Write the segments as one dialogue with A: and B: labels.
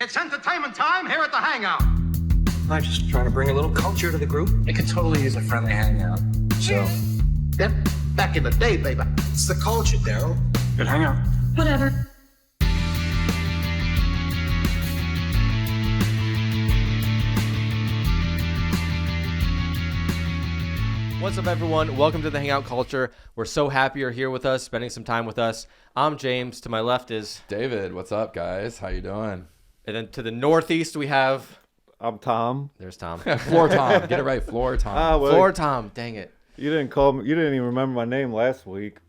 A: It's entertainment time here at the Hangout.
B: I'm just trying to bring a little culture to the group.
C: It could totally use a friendly hangout. So,
A: Yep, back in the day, baby.
B: It's the culture, Daryl.
C: good hangout.
D: Whatever.
E: What's up, everyone? Welcome to the Hangout Culture. We're so happy you're here with us, spending some time with us. I'm James. To my left is
F: David. What's up, guys? How you doing?
E: And then to the northeast we have...
G: I'm Tom.
E: There's Tom.
F: Floor Tom. Get it right, Floor Tom.
G: Well,
E: Floor Tom. Dang it.
G: You didn't call me. You didn't even remember my name last week.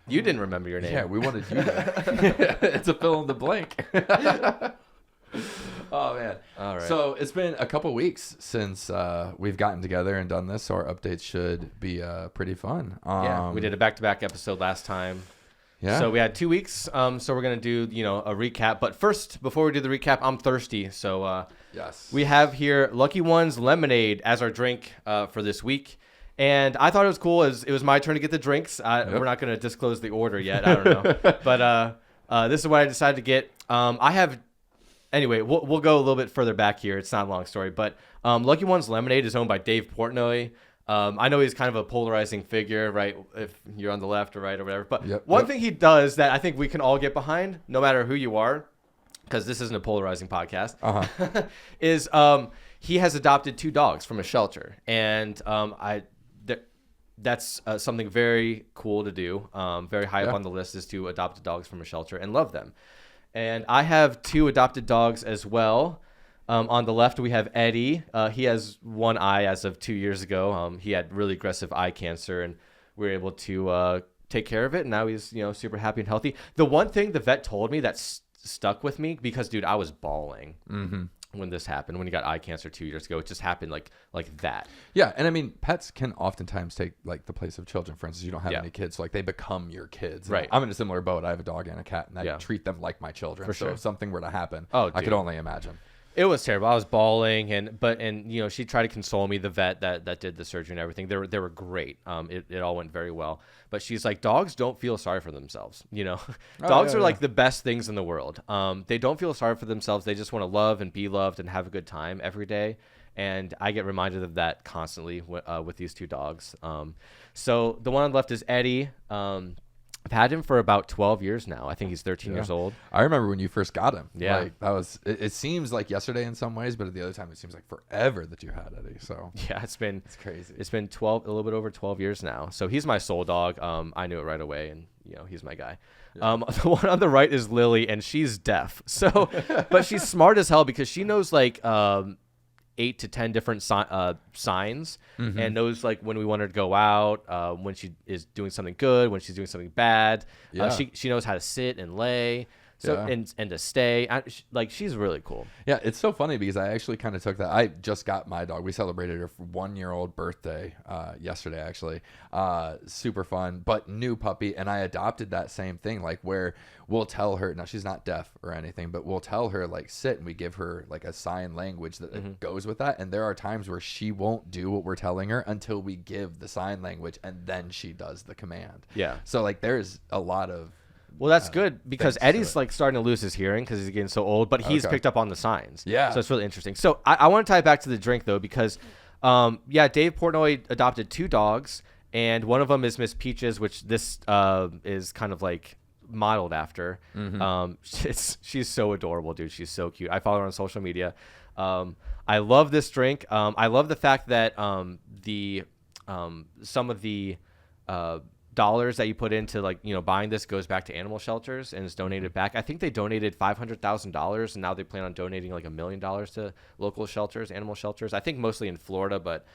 E: You didn't remember your name.
F: Yeah, we wanted you to. It's a fill in the blank. Oh, man.
E: All right.
F: So it's been a couple weeks since we've gotten together and done this, so our updates should be pretty fun.
E: Yeah, we did a back-to-back episode last time.
F: Yeah.
E: So we had 2 weeks. So we're going to do, a recap. But first, before we do the recap, I'm thirsty. So
F: yes.
E: we have here Lucky One's Lemonade as our drink for this week. And I thought it was cool as it was my turn to get the drinks. We're not going to disclose the order yet. I don't know. But this is what I decided to get. Anyway, we'll go a little bit further back here. It's not a long story. But Lucky One's Lemonade is owned by Dave Portnoy. I know he's kind of a polarizing figure, right? If you're on the left or right or whatever. But one thing he does that I think we can all get behind, no matter who you are, because this isn't a polarizing podcast, is he has adopted 2 dogs from a shelter. And that's something very cool to do. Very high up on the list is to adopt dogs from a shelter and love them. And I have 2 adopted dogs as well. On the left, we have Eddie. He has one eye as of 2 years ago. He had really aggressive eye cancer, and we were able to take care of it. And now he's super happy and healthy. The one thing the vet told me that stuck with me, because, dude, I was bawling when this happened, when he got eye cancer 2 years ago. It just happened like that.
F: Yeah, and I mean, pets can oftentimes take like the place of children. For instance, you don't have any kids, so like they become your kids.
E: Right.
F: I'm in a similar boat. I have a dog and a cat, and I treat them like my children.
E: For
F: so
E: sure.
F: if something were to happen,
E: Oh,
F: I could only imagine.
E: It was terrible. I was bawling, and she tried to console me. The vet that did the surgery and everything, they were great. It all went very well. But she's like, dogs don't feel sorry for themselves. Dogs are like the best things in the world. They don't feel sorry for themselves. They just want to love and be loved and have a good time every day. And I get reminded of that constantly with these 2 dogs. So the one on the left is Eddie. I've had him for about 12 years now. I think he's 13 years old.
F: I remember when you first got him.
E: Yeah.
F: Like, that was, it seems like yesterday in some ways, but at the other time, it seems like forever that you had Eddie. So
E: yeah, it's
F: crazy.
E: It's been a little bit over 12 years now. So he's my soul dog. I knew it right away, and he's my guy. Yeah. The one on the right is Lily, and she's deaf. So, but she's smart as hell because she knows like 8 to 10 different signs, and knows like when we want her to go out, when she is doing something good, when she's doing something bad. She knows how to sit and lay, and to stay. She's really cool.
F: Yeah, it's so funny because I actually kind of took that. I just got my dog. We celebrated her 1-year-old birthday yesterday, actually. Super fun, but new puppy, and I adopted that same thing, like where we'll tell her, now she's not deaf or anything, but we'll tell her like sit, and we give her like a sign language that goes with that. And there are times where she won't do what we're telling her until we give the sign language, and then she does the command. Yeah. So like there's a lot of...
E: Well, that's good because Eddie's like starting to lose his hearing because he's getting so old, but he's picked up on the signs. Yeah. So it's really interesting. So I want to tie it back to the drink though, because Dave Portnoy adopted 2 dogs, and one of them is Miss Peaches, which this is kind of like modeled after. She's so adorable, dude. She's so cute. I follow her on social media. I love this drink. I love the fact that some of the dollars that you put into buying this goes back to animal shelters and is donated back. I think they donated $500,000, and now they plan on donating like $1 million to local shelters, animal shelters. I think mostly in Florida, but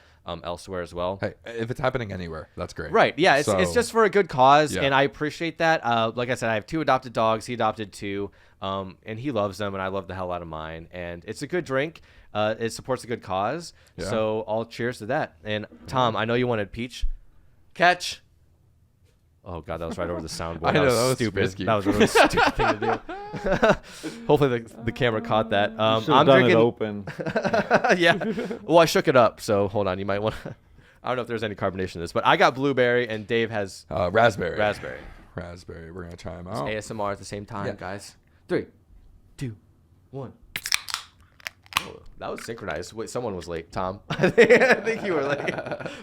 E: elsewhere as well.
F: Hey, if it's happening anywhere, that's great.
E: Right. Yeah. It's just for a good cause. And I appreciate that. Like I said, I have 2 adopted dogs. He adopted 2, and he loves them, and I love the hell out of mine. And it's a good drink. It supports a good cause. Yeah. So all cheers to that. And Tom, I know you wanted peach. Catch. Oh God, that was right over the soundboard.
F: I know,
E: that was stupid.
F: risky.
E: That was a really stupid thing to do. Hopefully the camera caught that.
G: I'm done drinking. It open.
E: Yeah. Well, I shook it up, so hold on. You might want to. I don't know if there's any carbonation in this, but I got blueberry and Dave has
F: raspberry.
E: Raspberry.
F: We're gonna try them out.
E: It's ASMR at the same time, guys. 3, 2, 1. Oh, that was synchronized. Wait, someone was late. Tom. I think you were late.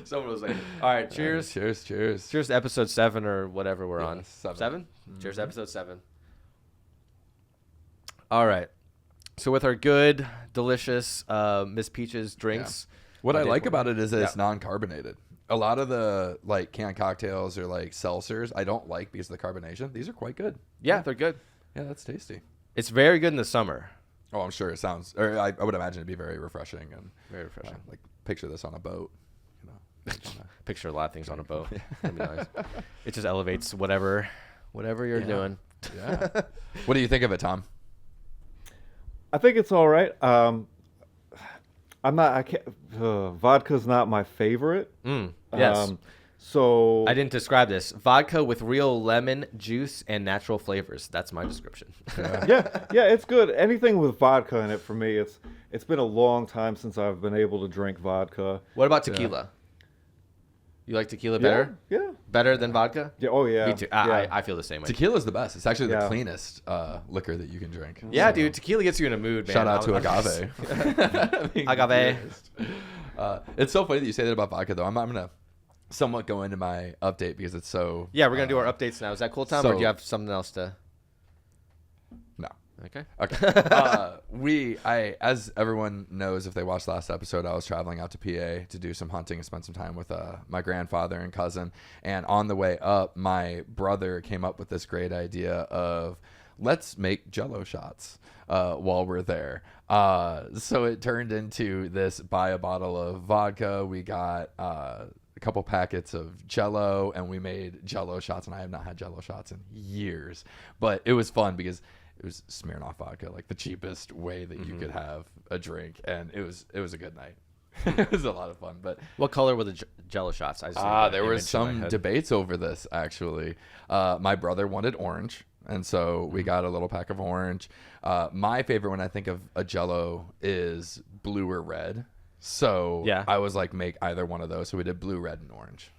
E: Someone was late. All right. Cheers.
F: Cheers. Cheers.
E: Cheers to episode 7 or whatever we're on.
F: 7?
E: Cheers to episode 7. All right. So with our good, delicious Miss Peach's drinks.
F: What I like about it is that it's non-carbonated. A lot of the like canned cocktails or like seltzers, I don't like because of the carbonation. These are quite good.
E: Yeah, they're good.
F: Yeah, that's tasty.
E: It's very good in the summer.
F: Oh, I'm sure it sounds, or I would imagine it'd be very refreshing and
E: Very refreshing.
F: like picture this on a boat. You know,
E: Picture a lot of things on a boat. That'd be nice. It just elevates whatever you're doing.
F: Yeah. What do you think of it, Tom?
G: I think it's all right. I can't. Vodka's not my favorite.
E: Yes.
G: So
E: I didn't describe this. Vodka with real lemon juice and natural flavors. That's my description.
G: yeah, it's good. Anything with vodka in it for me, it's been a long time since I've been able to drink vodka.
E: What about tequila? You like tequila better?
G: Yeah.
E: Better than vodka?
G: Yeah. Oh yeah.
E: Me too.
G: Yeah.
E: I feel the same way.
F: Tequila's the best. It's actually the
G: Yeah.
F: cleanest liquor that you can drink.
E: Yeah, dude. Tequila gets you in a mood, man.
F: Shout out to
E: Agave.
F: Agave. It's so funny that you say that about vodka, though. I'm gonna somewhat go into my update because it's so.
E: Yeah, we're gonna do our updates now. Is that cool, Tom? Or do you have something else to?
F: No.
E: Okay.
F: Okay. As everyone knows, if they watched last episode, I was traveling out to PA to do some hunting and spend some time with my grandfather and cousin. And on the way up, my brother came up with this great idea of let's make Jello shots while we're there. So it turned into this: buy a bottle of vodka. We got a couple packets of Jello, and we made Jello shots. And I have not had Jello shots in years, but it was fun because it was Smirnoff vodka, like the cheapest way that you could have a drink, and it was a good night. It was a lot of fun. But
E: What color were the Jello shots? I just
F: there was some debates over this actually. My brother wanted orange, and so we got a little pack of orange. My favorite when I think of a Jello is blue or red. So
E: Yeah.
F: I was like, make either one of those. So we did blue, red, and orange.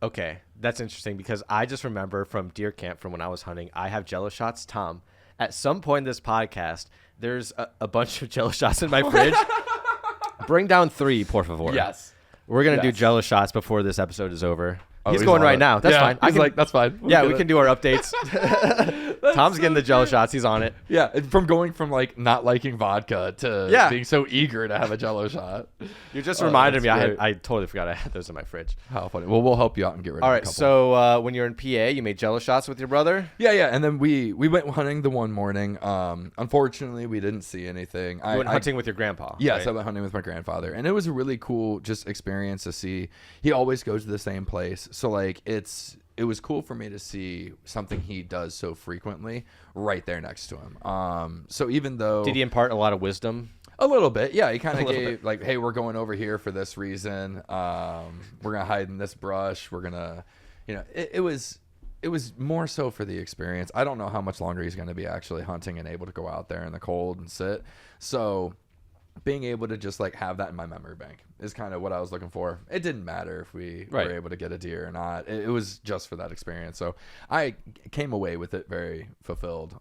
E: Okay, that's interesting because I just remember from deer camp from when I was hunting, I have Jello shots. Tom, at some point in this podcast, there's a bunch of Jello shots in my fridge. Bring down 3, por favor.
F: Yes.
E: We're going to do Jello shots before this episode is over.
F: Oh,
E: he's going
F: on
E: right
F: it.
E: now. That's
F: Yeah,
E: fine.
F: He's like, that's fine.
E: Yeah, we can do our updates. Tom's getting the Jello shots. He's on it.
F: Yeah, from going from like not liking vodka to being so eager to have a Jello shot.
E: You just reminded
F: that's
E: me.
F: great.
E: I totally forgot I had those in my fridge.
F: How funny. Well, we'll help you out and get rid
E: All
F: of a
E: right,
F: couple.
E: so when you're in PA, you made Jello shots with your brother?
F: Yeah, and then we went hunting the one morning. Unfortunately, we didn't see anything.
E: You went hunting with your grandpa.
F: Yes,
E: right?
F: I went hunting with my grandfather, and it was a really cool just experience to see. He always goes to the same place, so like it was cool for me to see something he does so frequently right there next to him. So even though
E: Did he impart a lot of wisdom?
F: a little bit, yeah, he kind of gave like, hey, we're going over here for this reason. We're gonna hide in this brush. We're gonna, it was more so for the experience. I don't know how much longer he's going to be actually hunting and able to go out there in the cold and sit. So being able to just like have that in my memory bank is kind of what I was looking for. It didn't matter if we were able to get a deer or not. It was just for that experience. So I came away with it very fulfilled.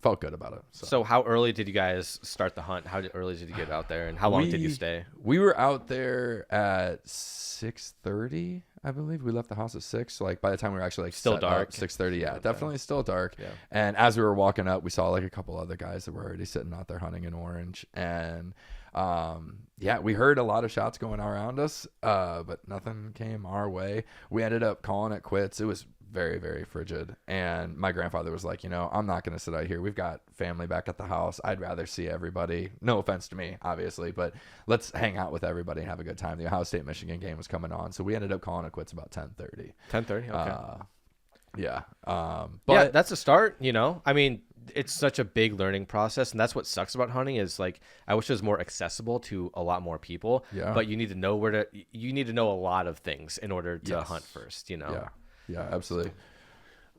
F: Felt good about it.
E: So how early did you guys start the hunt? How early did you get out there, and how long did you stay?
F: We were out there at 6:30, I believe. We left the house at 6. So like by the time we were actually like
E: Still
F: set
E: dark.
F: up, 6:30. Yeah, definitely still dark.
E: Yeah.
F: And as we were walking up, we saw like a couple other guys that were already sitting out there hunting in orange. And we heard a lot of shots going around us, but nothing came our way. We ended up calling it quits. It was very, very frigid. And my grandfather was like, I'm not going to sit out here. We've got family back at the house. I'd rather see everybody. No offense to me, obviously, but let's hang out with everybody and have a good time. The Ohio State Michigan game was coming on. So we ended up calling it quits about 10:30.
E: 10:30. Okay.
F: But
E: that's a start. I mean, it's such a big learning process, and that's what sucks about hunting is like I wish it was more accessible to a lot more people.
F: Yeah.
E: But you need to know a lot of things in order to hunt first.
F: Yeah, absolutely.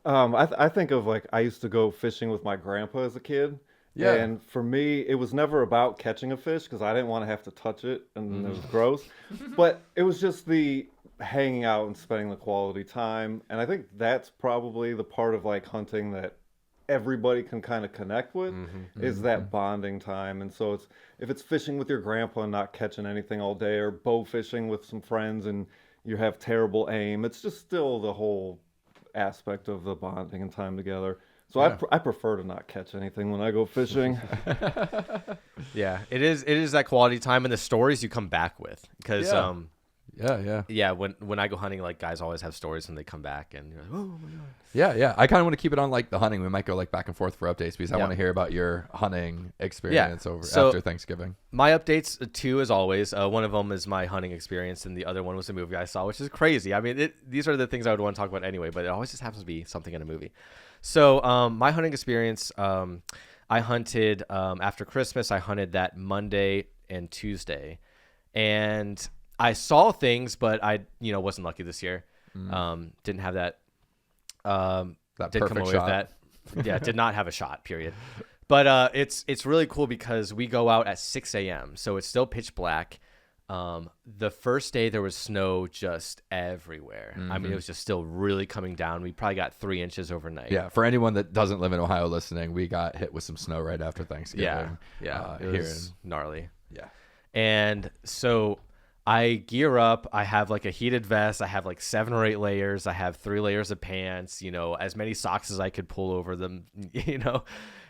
G: I think of like I used to go fishing with my grandpa as a kid.
F: Yeah.
G: And for me, it was never about catching a fish because I didn't want to have to touch it and it was gross. But it was just the hanging out and spending the quality time. And I think that's probably the part of like hunting that everybody can kind of connect with is that
F: Mm-hmm.
G: bonding time. And so if it's fishing with your grandpa and not catching anything all day, or bow fishing with some friends and you have terrible aim, it's just still the whole aspect of the bonding and time together. So I prefer to not catch anything when I go fishing.
E: Yeah, it is that quality time and the stories you come back with, because
F: Yeah.
E: when I go hunting, like, guys always have stories when they come back, and you're like, oh my god.
F: Yeah. I kind of want to keep it on like the hunting. We might go like back and forth for updates because I want to hear about your hunting experience after Thanksgiving.
E: My updates, two, as always. One of them is my hunting experience, and the other one was a movie I saw, which is crazy. I mean, these are the things I would want to talk about anyway, but it always just happens to be something in a movie. So my hunting experience, I hunted after Christmas. I hunted that Monday and Tuesday, and I saw things, but I wasn't lucky this year. Didn't have that.
F: That
E: did come
F: perfect
E: away
F: shot.
E: with that. Yeah, did not have a shot. Period. But it's really cool because we go out at 6 a.m. So it's still pitch black. The first day there was snow just everywhere. I mean, it was just still really coming down. We probably got 3 inches overnight.
F: Yeah, for anyone that doesn't live in Ohio listening, we got hit with some snow right after Thanksgiving.
E: Yeah. It
F: here
E: was gnarly.
F: Yeah.
E: And so I gear up. I have like a heated vest. I have like 7 or 8 layers. I have 3 layers of pants, as many socks as I could pull over them,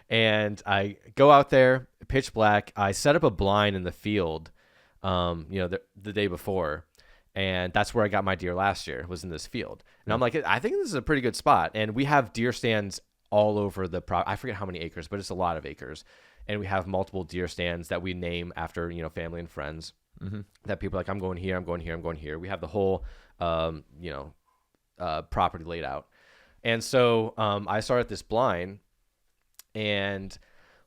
E: And I go out there, pitch black. I set up a blind in the field, the day before. And that's where I got my deer last year, was in this field. And I'm like, I think this is a pretty good spot. And we have deer stands all over I forget how many acres, but it's a lot of acres. And we have multiple deer stands that we name after, family and friends. That people are like, I'm going here, I'm going here, I'm going here. We have the whole, property laid out. And so I started this blind, and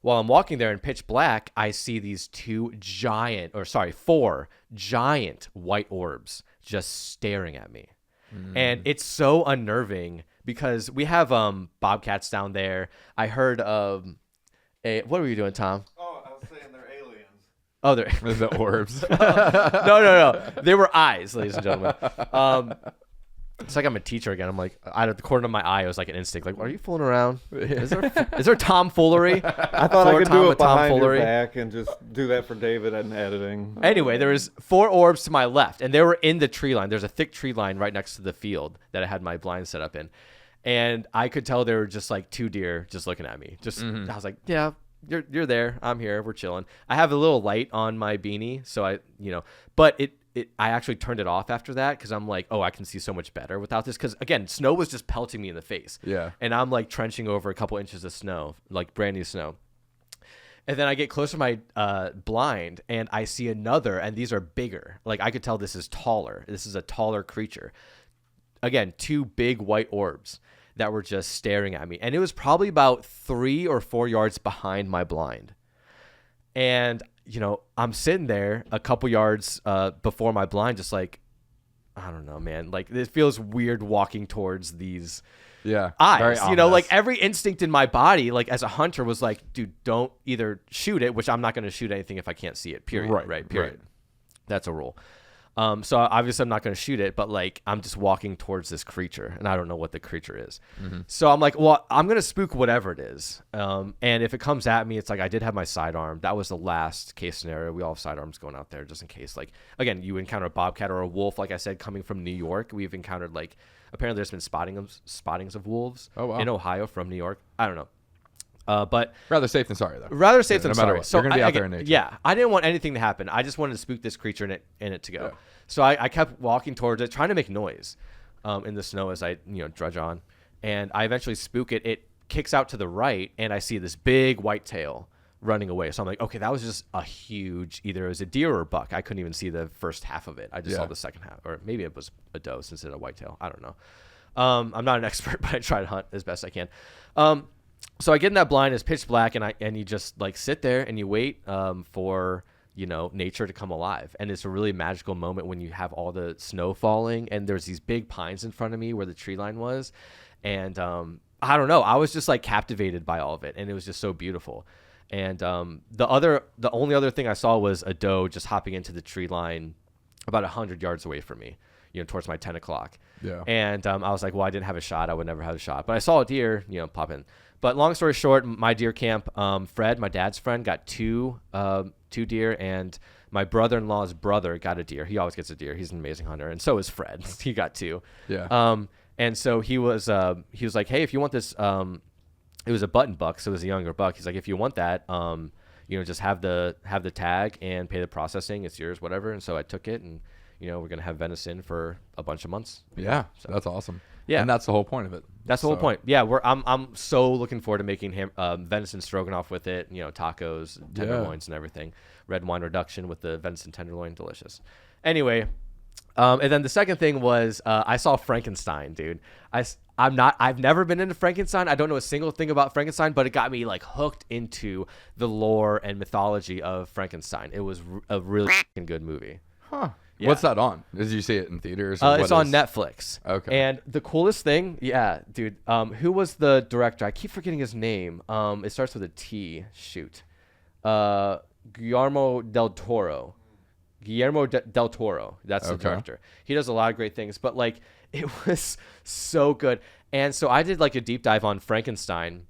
E: while I'm walking there in pitch black, I see these 4 giant white orbs just staring at me. And it's so unnerving because we have bobcats down there. I heard what were you doing, Tom?
G: Oh, I was saying they're aliens.
E: Oh, they're
F: The orbs.
E: no. They were eyes, ladies and gentlemen. It's like I'm a teacher again. I'm like, out of the corner of my eye, it was like an instinct. Like, are you fooling around? Is there tomfoolery?
G: I thought I could
E: Tom
G: do
E: with
G: it behind your
E: tomfoolery?
G: back and just do that for David in editing.
E: Anyway, there was 4 orbs to my left, and they were in the tree line. There's a thick tree line right next to the field that I had my blind set up in. And I could tell they were just like 2 deer just looking at me. I was like, yeah, you're there. I'm here. We're chilling. I have a little light on my beanie, so but I actually turned it off after that because I'm like, oh, I can see so much better without this. Because again, snow was just pelting me in the face.
F: Yeah.
E: And I'm like trenching over a couple inches of snow, like brand new snow. And then I get closer to my blind, and I see another, and these are bigger. Like, I could tell this is taller. This is a taller creature. Again, 2 big white orbs that were just staring at me. And it was probably about 3 or 4 yards behind my blind. And, I'm sitting there a couple yards before my blind, just like, I don't know, man. Like, it feels weird walking towards these
F: Yeah.
E: eyes.
F: Very
E: Like
F: ominous.
E: every instinct in my body, like as a hunter, was like, dude, don't either shoot it, which I'm not going to shoot anything if I can't see it. Period.
F: Right,
E: Period.
F: right.
E: That's a rule. So obviously I'm not going to shoot it, but like I'm just walking towards this creature, and I don't know what the creature is. So I'm like, well, I'm going to spook whatever it is. And if it comes at me, it's like I did have my sidearm. That was the last case scenario. We all have sidearms going out there just in case. Like, again, you encounter a bobcat or a wolf. Like I said, coming from New York, we've encountered like, apparently there's been spottings of wolves in Ohio from New York. I don't know. But
F: Rather safe than sorry, though.
E: rather safe than
F: no matter
E: sorry.
F: what.
E: So
F: You're gonna be out there in
E: again,
F: nature.
E: yeah, I didn't want anything to happen. I just wanted to spook this creature in it to go.
F: Yeah.
E: So I kept walking towards it, trying to make noise in the snow as I drudge on, and I eventually spook it. It kicks out to the right, and I see this big white tail running away. So I'm like, okay, that was just a huge, either it was a deer or a buck. I couldn't even see the first half of it. I just saw the second half, or maybe it was a doe since it's a white tail. I don't know. I'm not an expert, but I try to hunt as best I can. So I get in that blind, it's pitch black, and you just like sit there and you wait for nature to come alive. And it's a really magical moment when you have all the snow falling, and there's these big pines in front of me where the tree line was, and I don't know, I was just like captivated by all of it, and it was just so beautiful. And the only other thing I saw was a doe just hopping into the tree line about 100 yards away from me, towards my 10 o'clock.
F: Yeah.
E: And I was like, well, I didn't have a shot. I would never have a shot. But I saw a deer, pop in. But long story short, my deer camp, Fred, my dad's friend, got two deer, and my brother-in-law's brother got a deer. He always gets a deer. He's an amazing hunter, and so is Fred. He got two.
F: Yeah.
E: And so he was like, hey, if you want this, it was a button buck, so it was a younger buck. He's like, if you want that, just have the tag and pay the processing. It's yours, whatever. And so I took it, and we're gonna have venison for a bunch of months.
F: Yeah, so that's awesome.
E: Yeah,
F: and that's the whole point of it.
E: That's the whole point. Yeah, I'm so looking forward to making venison stroganoff with it. Tacos, tenderloins, and everything. Red wine reduction with the venison tenderloin, delicious. Anyway, and then the second thing was I saw Frankenstein, dude. I've never been into Frankenstein. I don't know a single thing about Frankenstein, but it got me like hooked into the lore and mythology of Frankenstein. It was a really good movie.
F: Huh.
E: Yeah.
F: What's that on? Did you see it in theaters? Or
E: It's on Netflix.
F: Okay.
E: And the coolest thing, yeah, dude. Who was the director? I keep forgetting his name. It starts with a T. Shoot. Guillermo del Toro. Del Toro. That's the director. He does a lot of great things, but like it was so good. And so I did like a deep dive on Frankenstein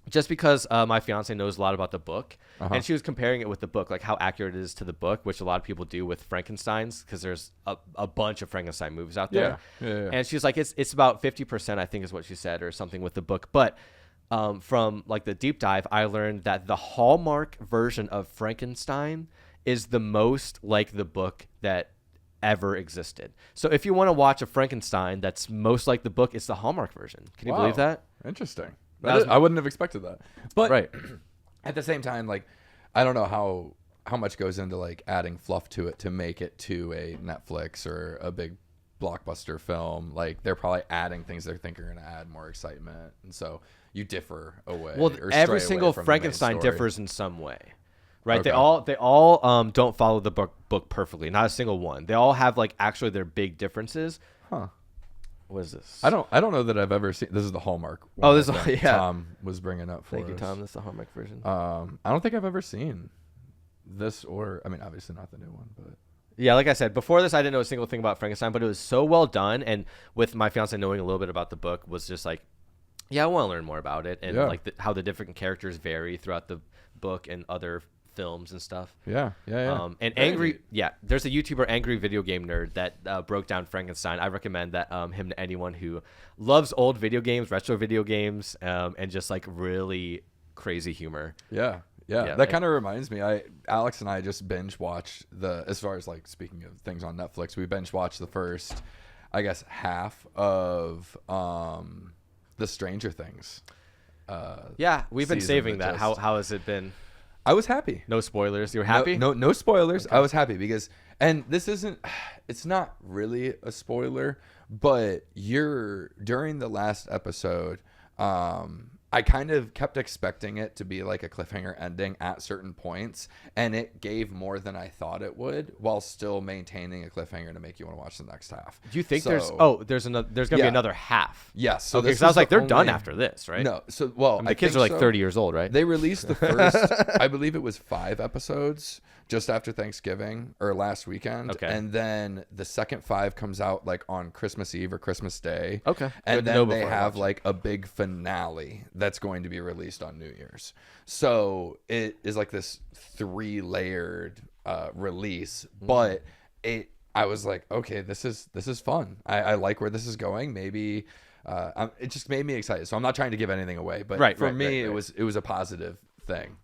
E: just because my fiance knows a lot about the book. And she was comparing it with the book, like how accurate it is to the book, which a lot of people do with Frankenstein's because there's a bunch of Frankenstein movies out there.
F: Yeah.
E: And she's like, it's about 50%, I think is what she said, or something with the book. But from like the deep dive, I learned that the Hallmark version of Frankenstein is the most like the book that ever existed. So if you want to watch a Frankenstein that's most like the book, it's the Hallmark version. Can you believe that?
F: Interesting.
E: I
F: I wouldn't have expected that. But
E: right.
F: At the same time, like, I don't know how much goes into like adding fluff to it to make it to a Netflix or a big blockbuster film. Like, they're probably adding things they think are going to add more excitement, and so you differ away.
E: Well,
F: or
E: every
F: stray
E: single
F: away from the main
E: Frankenstein
F: story.
E: differs in some way, right?
F: Okay.
E: They all don't follow the book perfectly. Not a single one. They all have like actually their big differences.
F: Huh.
E: What is this?
F: I don't know that I've ever seen. This is the Hallmark one.
E: Oh, this
F: I
E: is
F: think
E: yeah.
F: Tom was bringing up for
E: Thank you,
F: us.
E: Tom. This is the Hallmark version.
F: I don't think I've ever seen this, or I mean, obviously not the new one, but
E: Yeah, like I said, before this, I didn't know a single thing about Frankenstein, but it was so well done. And with my fiance knowing a little bit about the book, was just like, yeah, I want to learn more about it, and like how the different characters vary throughout the book and other films and stuff.
F: yeah.
E: And
F: Very
E: Angry,
F: neat.
E: yeah, there's a YouTuber, Angry Video Game Nerd, that broke down Frankenstein. I recommend that him to anyone who loves old video games, retro video games, and just like really crazy humor.
F: Yeah. That kind of reminds me. Alex and I just binge watched as far as like speaking of things on Netflix, we binge watched the first, I guess, half of the Stranger Things.
E: Yeah, we've been
F: season
E: saving
F: that
E: that.
F: just-
E: How has it been?
F: I was happy.
E: No spoilers. You were happy?
F: No spoilers. I was happy because, and this isn't, it's not really a spoiler, but during the last episode, I kind of kept expecting it to be like a cliffhanger ending at certain points, and it gave more than I thought it would, while still maintaining a cliffhanger to make you want to watch the next half.
E: Do you think
F: So-
E: there's gonna be another half?
F: Yes. So
E: Okay,
F: this
E: because I was like,
F: the
E: there done
F: only-
E: after this, right?
F: No. So well,
E: The kids are like 30 years old, right?
F: They released the first, I believe it was 5 episodes just after Thanksgiving or last weekend.
E: Okay.
F: And then the second 5 comes out like on Christmas Eve or Christmas Day.
E: Okay.
F: And
E: Good to know
F: then they
E: before I
F: have
E: watch it.
F: like a big finale that's going to be released on New Year's. So it is like this 3-layered release, but I was like, okay, this is fun. I like where this is going. Maybe it just made me excited. So I'm not trying to give anything away, but for me, it was a positive thing.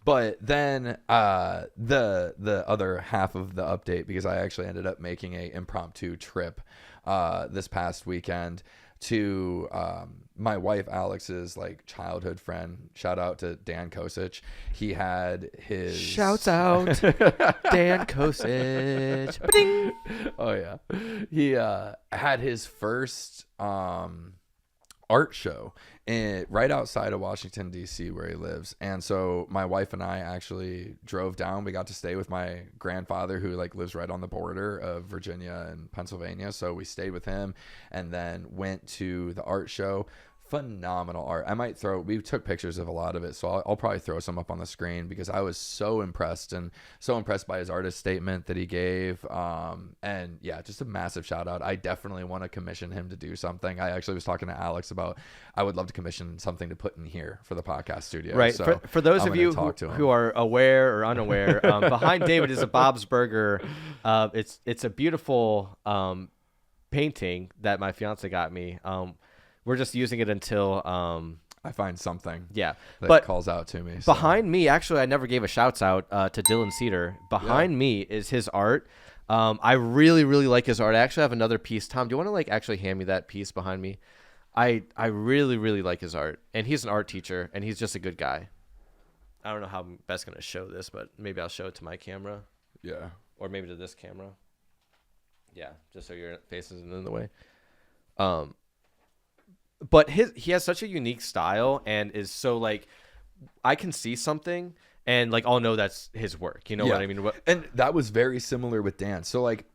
F: But then the other half of the update, because I actually ended up making a impromptu trip this past weekend to my wife Alex's like childhood friend. Shout out to Dan Kosich. He had his
E: Shouts out, Dan Kosich. Ba-ding!
F: Oh yeah, he had his first art show right outside of Washington D.C. where he lives, and so my wife and I actually drove down. We got to stay with my grandfather, who like lives right on the border of Virginia and Pennsylvania, so we stayed with him and then went to the art show. phenomenal art. We took pictures of a lot of it, so I'll probably throw some up on the screen because I was so impressed by his artist statement that he gave. And yeah, just a massive shout out. I definitely want to commission him to do something. I actually was talking to Alex about, I would love to commission something to put in here for the podcast studio.
E: Right.
F: So
E: for those
F: I'm
E: of
F: gonna
E: you
F: talk to him.
E: who are aware or unaware, behind David is a Bob's Burger. It's a beautiful painting that my fiance got me. We're just using it until
F: I find something
E: that
F: but calls out to me. So.
E: Behind me, actually, I never gave a shouts out to Dylan Cedar. Behind me is his art. I really, really like his art. I actually have another piece. Tom, do you want to like actually hand me that piece behind me? I really, really like his art, and he's an art teacher, and he's just a good guy. I don't know how I'm best gonna show this, but maybe I'll show it to my camera.
F: Yeah.
E: Or maybe to this camera. Yeah, just so your face isn't in the way. But he has such a unique style and is so like, I can see something and like I'll know that's his work. You know what I mean?
F: And that was very similar with Dan. So like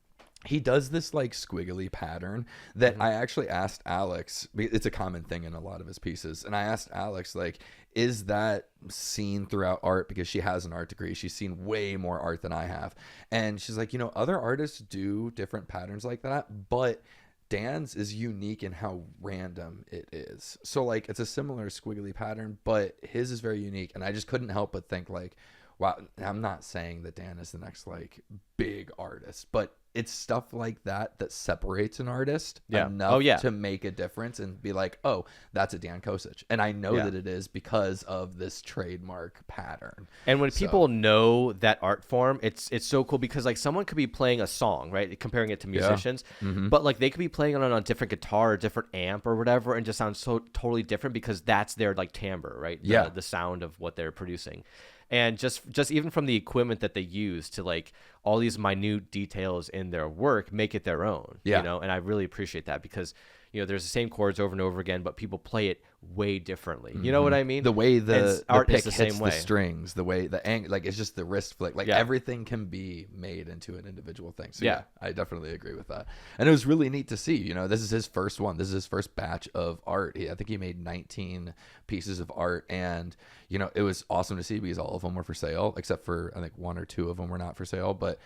F: he does this like squiggly pattern that I actually asked Alex. It's a common thing in a lot of his pieces, and I asked Alex like, is that seen throughout art? Because she has an art degree. She's seen way more art than I have. And she's like, other artists do different patterns like that, but Dan's is unique in how random it is. So like it's a similar squiggly pattern, but his is very unique. And I just couldn't help but think like, wow, I'm not saying that Dan is the next like big artist, but it's stuff like that separates an artist enough to make a difference and be like, oh, that's a Dan Kosich. And I know that it is because of this trademark pattern.
E: And when people know that art form, it's so cool because like someone could be playing a song, right? Comparing it to musicians, but like they could be playing it on a different guitar, or different amp or whatever, and just sound so totally different because that's their like timbre, right? The sound of what they're producing. And just even from the equipment that they use to like all these minute details in their work make it their own, and I really appreciate that because, there's the same chords over and over again, but people play it way differently. You know what I mean?
F: The way the
E: art
F: pick
E: is the
F: hits
E: same way.
F: the strings, the way the angle, like it's just the wrist flick, like everything can be made into an individual thing. So yeah, I definitely agree with that. And it was really neat to see, this is his first one. This is his first batch of art. I think he made 19 pieces of art, and it was awesome to see because all of them were for sale, except for I think 1 or 2 of them were not for sale. But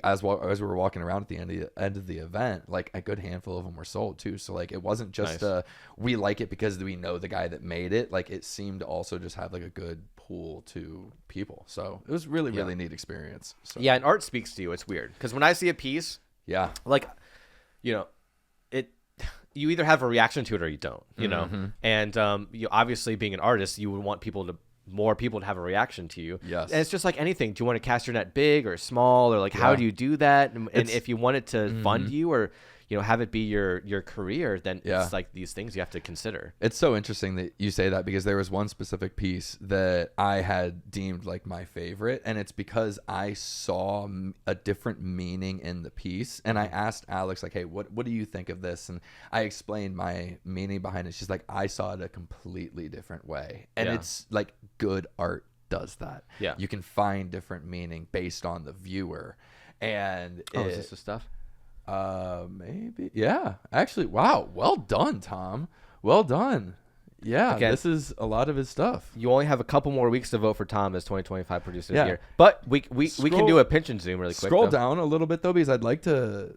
F: as we were walking around at the end of the event, like a good handful of them were sold too. So like it wasn't just we like it because we know the guy that made it. Like it seemed to also just have like a good pool to people. So it was really neat experience. So.
E: Yeah, and art speaks to you. It's weird because when I see a piece, like you either have a reaction to it or you don't. And obviously being an artist, you would want more people to have a reaction to you.
F: Yes.
E: And it's just like anything. Do you want to cast your net big or small, or like how do you do that? And if you want it to fund you or have it be your career, then it's like these things you have to consider.
F: It's so interesting that you say that because there was one specific piece that I had deemed like my favorite, and it's because I saw a different meaning in the piece, and I asked Alex like, hey, what do you think of this? And I explained my meaning behind it. She's like, I saw it a completely different way. And it's like good art does that.
E: Yeah.
F: You can find different meaning based on the viewer. And
E: is this the stuff?
F: Maybe. Yeah. Actually, wow. Well done, Tom. Well done. Yeah,
E: Again,
F: this is a lot of his stuff.
E: You only have a couple more weeks to vote for Tom as 2025 producer of the year. But we can do a pinch and zoom really quick.
F: Scroll down a little bit though, because I'd like to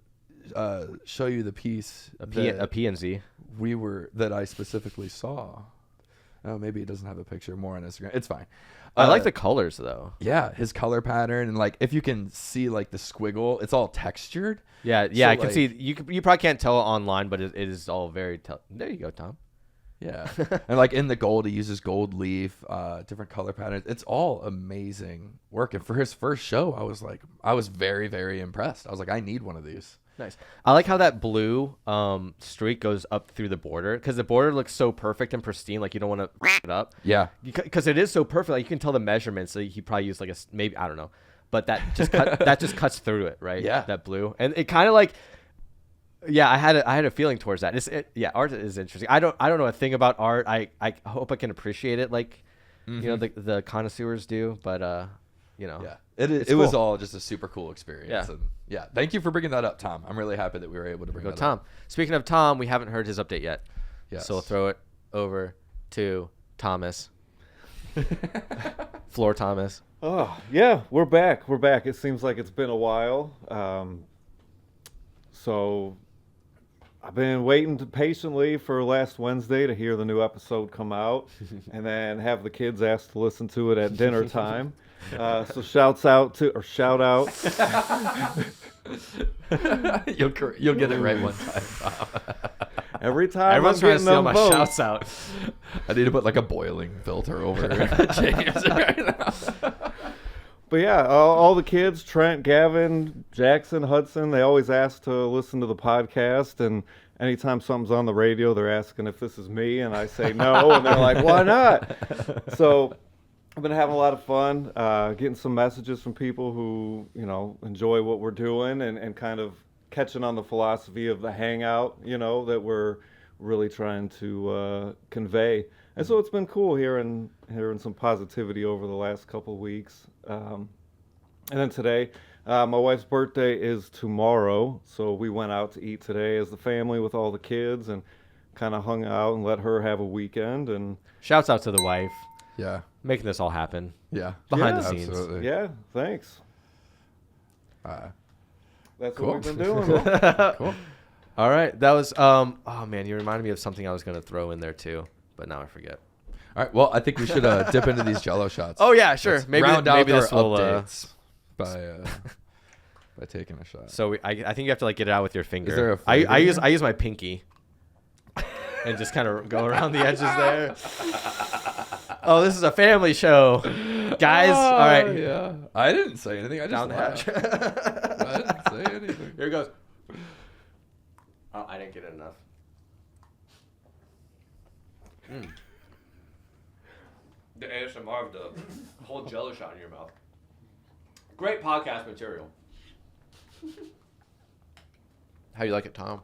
F: show you the piece
E: a P and Z
F: that I specifically saw. Oh, maybe it doesn't have a picture. More on Instagram. It's fine.
E: I like the colors though.
F: Yeah, his color pattern, and like if you can see like the squiggle, it's all textured.
E: Yeah,
F: So,
E: I can see. You probably can't tell online, but it is all very. There you go, Tom.
F: Yeah, and like in the gold, he uses gold leaf, different color patterns. It's all amazing work. And for his first show, I was very, very impressed. I was like, I need one of these.
E: Nice. I like how that blue streak goes up through the border because the border looks so perfect and pristine. Like you don't want to it up.
F: Yeah.
E: Because it is so perfect. Like you can tell the measurements. So he probably used like maybe I don't know, but that just cuts through it, right?
F: Yeah.
E: That blue, and it kind of like. Yeah, I had a feeling towards that. Art is interesting. I don't know a thing about art. I hope I can appreciate it like the connoisseurs do, but
F: Yeah. It was all just a super cool experience.
E: Yeah.
F: And yeah, thank you for bringing that up, Tom. I'm really happy that we were able to bring that
E: Tom.
F: up.
E: Speaking of Tom, we haven't heard his update yet.
F: Yes.
E: So we'll throw it over to Thomas. Floor Thomas.
G: Oh, yeah, we're back. We're back. It seems like it's been a while. So I've been waiting patiently for last Wednesday to hear the new episode come out and then have the kids ask to listen to it at dinner time. So shout out.
F: You'll get it right one time.
G: Every time
E: Everyone's trying to steal my shouts out.
F: I need to put like a boiling filter over James right now.
G: But yeah, all the kids, Trent, Gavin, Jackson, Hudson, they always ask to listen to the podcast. And anytime something's on the radio, they're asking if this is me. And I say no. And they're like, why not? So I've been having a lot of fun, getting some messages from people who, enjoy what we're doing and kind of catching on the philosophy of the hangout, that we're really trying to convey. And so it's been cool hearing some positivity over the last couple of weeks. And then today, my wife's birthday is tomorrow, so we went out to eat today as the family with all the kids and kind of hung out and let her have a weekend. And
E: Shouts out to the wife.
F: Yeah.
E: Making this all happen.
F: Yeah.
E: Behind the scenes.
F: Absolutely.
G: yeah, thanks. That's
F: Cool.
G: what we've been doing.
F: Cool.
E: All right. That was, oh man, you reminded me of something I was going to throw in there too, but now I forget.
F: All right. Well, I think we should dip into these Jello shots.
E: Oh yeah, sure.
F: Let's
E: Maybe
F: round out
E: maybe
F: our
E: this will.
F: updates by taking a shot.
E: So I think you have to like get it out with your finger.
F: Is there a
E: I
F: flavor?
E: use my pinky, and just kind of go around the edges there. Oh, this is a family show, guys. All right.
F: Yeah. I didn't say anything. I just
E: Down the hatch.
F: I didn't say anything.
E: Here it goes. Oh, I didn't get it enough. The ASMR of the whole Jello shot in your mouth. Great podcast material. How you like it, Tom?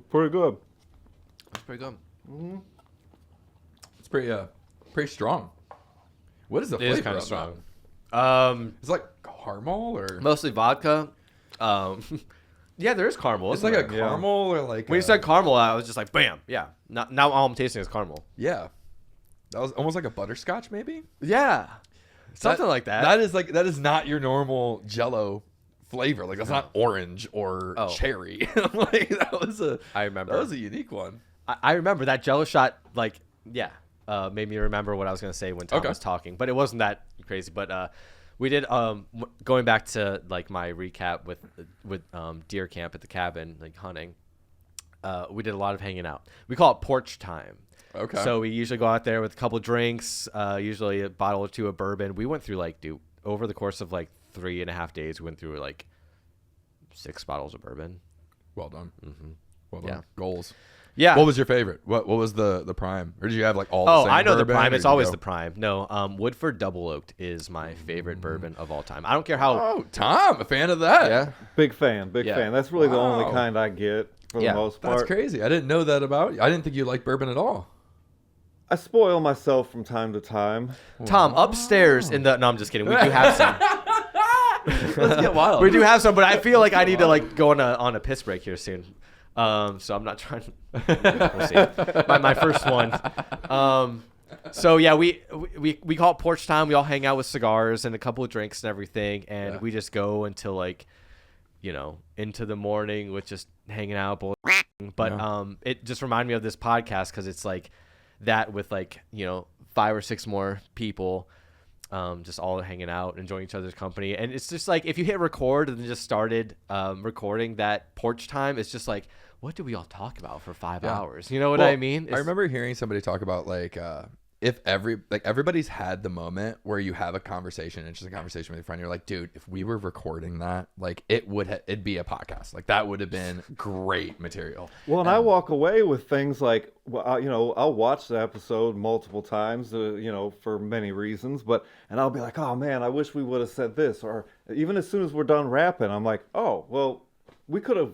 G: Pretty good.
E: That's pretty good.
F: It's pretty strong. What is the
E: It
F: flavor
E: is kind of
F: of
E: strong.
F: that? It's like caramel or
E: Mostly vodka. Yeah, there is caramel.
F: it's
E: isn't
F: like a
E: there?
F: caramel or like
E: When you said caramel, I was just like, bam. Yeah. Now all I'm tasting is caramel.
F: yeah. That was almost like a butterscotch maybe.
E: Yeah. Something like that.
F: That is not your normal Jello flavor. Like that's not orange or cherry. Like
E: I remember.
F: that was a unique one.
E: I remember that Jello shot, like, yeah, made me remember what I was going to say when Tom was talking. But it wasn't that crazy. But we did, going back to, like, my recap with deer camp at the cabin, like, hunting, we did a lot of hanging out. We call it porch time.
F: Okay.
E: So we usually go out there with a couple drinks, usually a bottle or two of bourbon. We went through, like, over the course of, like, 3.5 days, we went through, like, 6 bottles of bourbon.
F: Well done. Mm-hmm. Well done.
E: Yeah.
F: Goals.
E: Yeah.
F: What was your favorite? What was the prime? Or did you have like all the
E: Oh,
F: same
E: I know the
F: bourbon,
E: prime.
F: or
E: It's
F: did you
E: always
F: go-
E: the prime. No, Woodford Double Oaked is my favorite bourbon of all time. I don't care how.
F: Oh, Tom, a fan of that.
E: Yeah.
G: Big fan.
E: Yeah.
G: That's really the only
F: Wow.
G: kind I get for
E: Yeah.
G: the most part.
F: That's crazy. I didn't know that about you. I didn't think you liked bourbon at all.
G: I spoil myself from time to time.
E: Tom, upstairs in the. No, I'm just kidding. We do have some.
F: Let's get wild.
E: We do have some, but I feel like I need to like go on a piss break here soon. So I'm not trying to. We'll see. My first one. So yeah, we call it porch time. We all hang out with cigars and a couple of drinks and everything, and we just go until like, into the morning with just hanging out. But it just reminded me of this podcast because it's like that with like 5 or 6 more people. Just all hanging out, enjoying each other's company. And it's just like, if you hit record and then just started recording that porch time, it's just like, what do we all talk about for 5 hours? You know what I mean?
F: I remember hearing somebody talk about like if everybody's had the moment where you have a conversation, interesting conversation with your friend, you're like, dude, if we were recording that, like it'd be a podcast. Like that would have been great material.
G: Well, and I walk away with things like, I'll watch the episode multiple times, for many reasons, and I'll be like, oh man, I wish we would have said this. Or even as soon as we're done rapping, I'm like, oh, well, we could have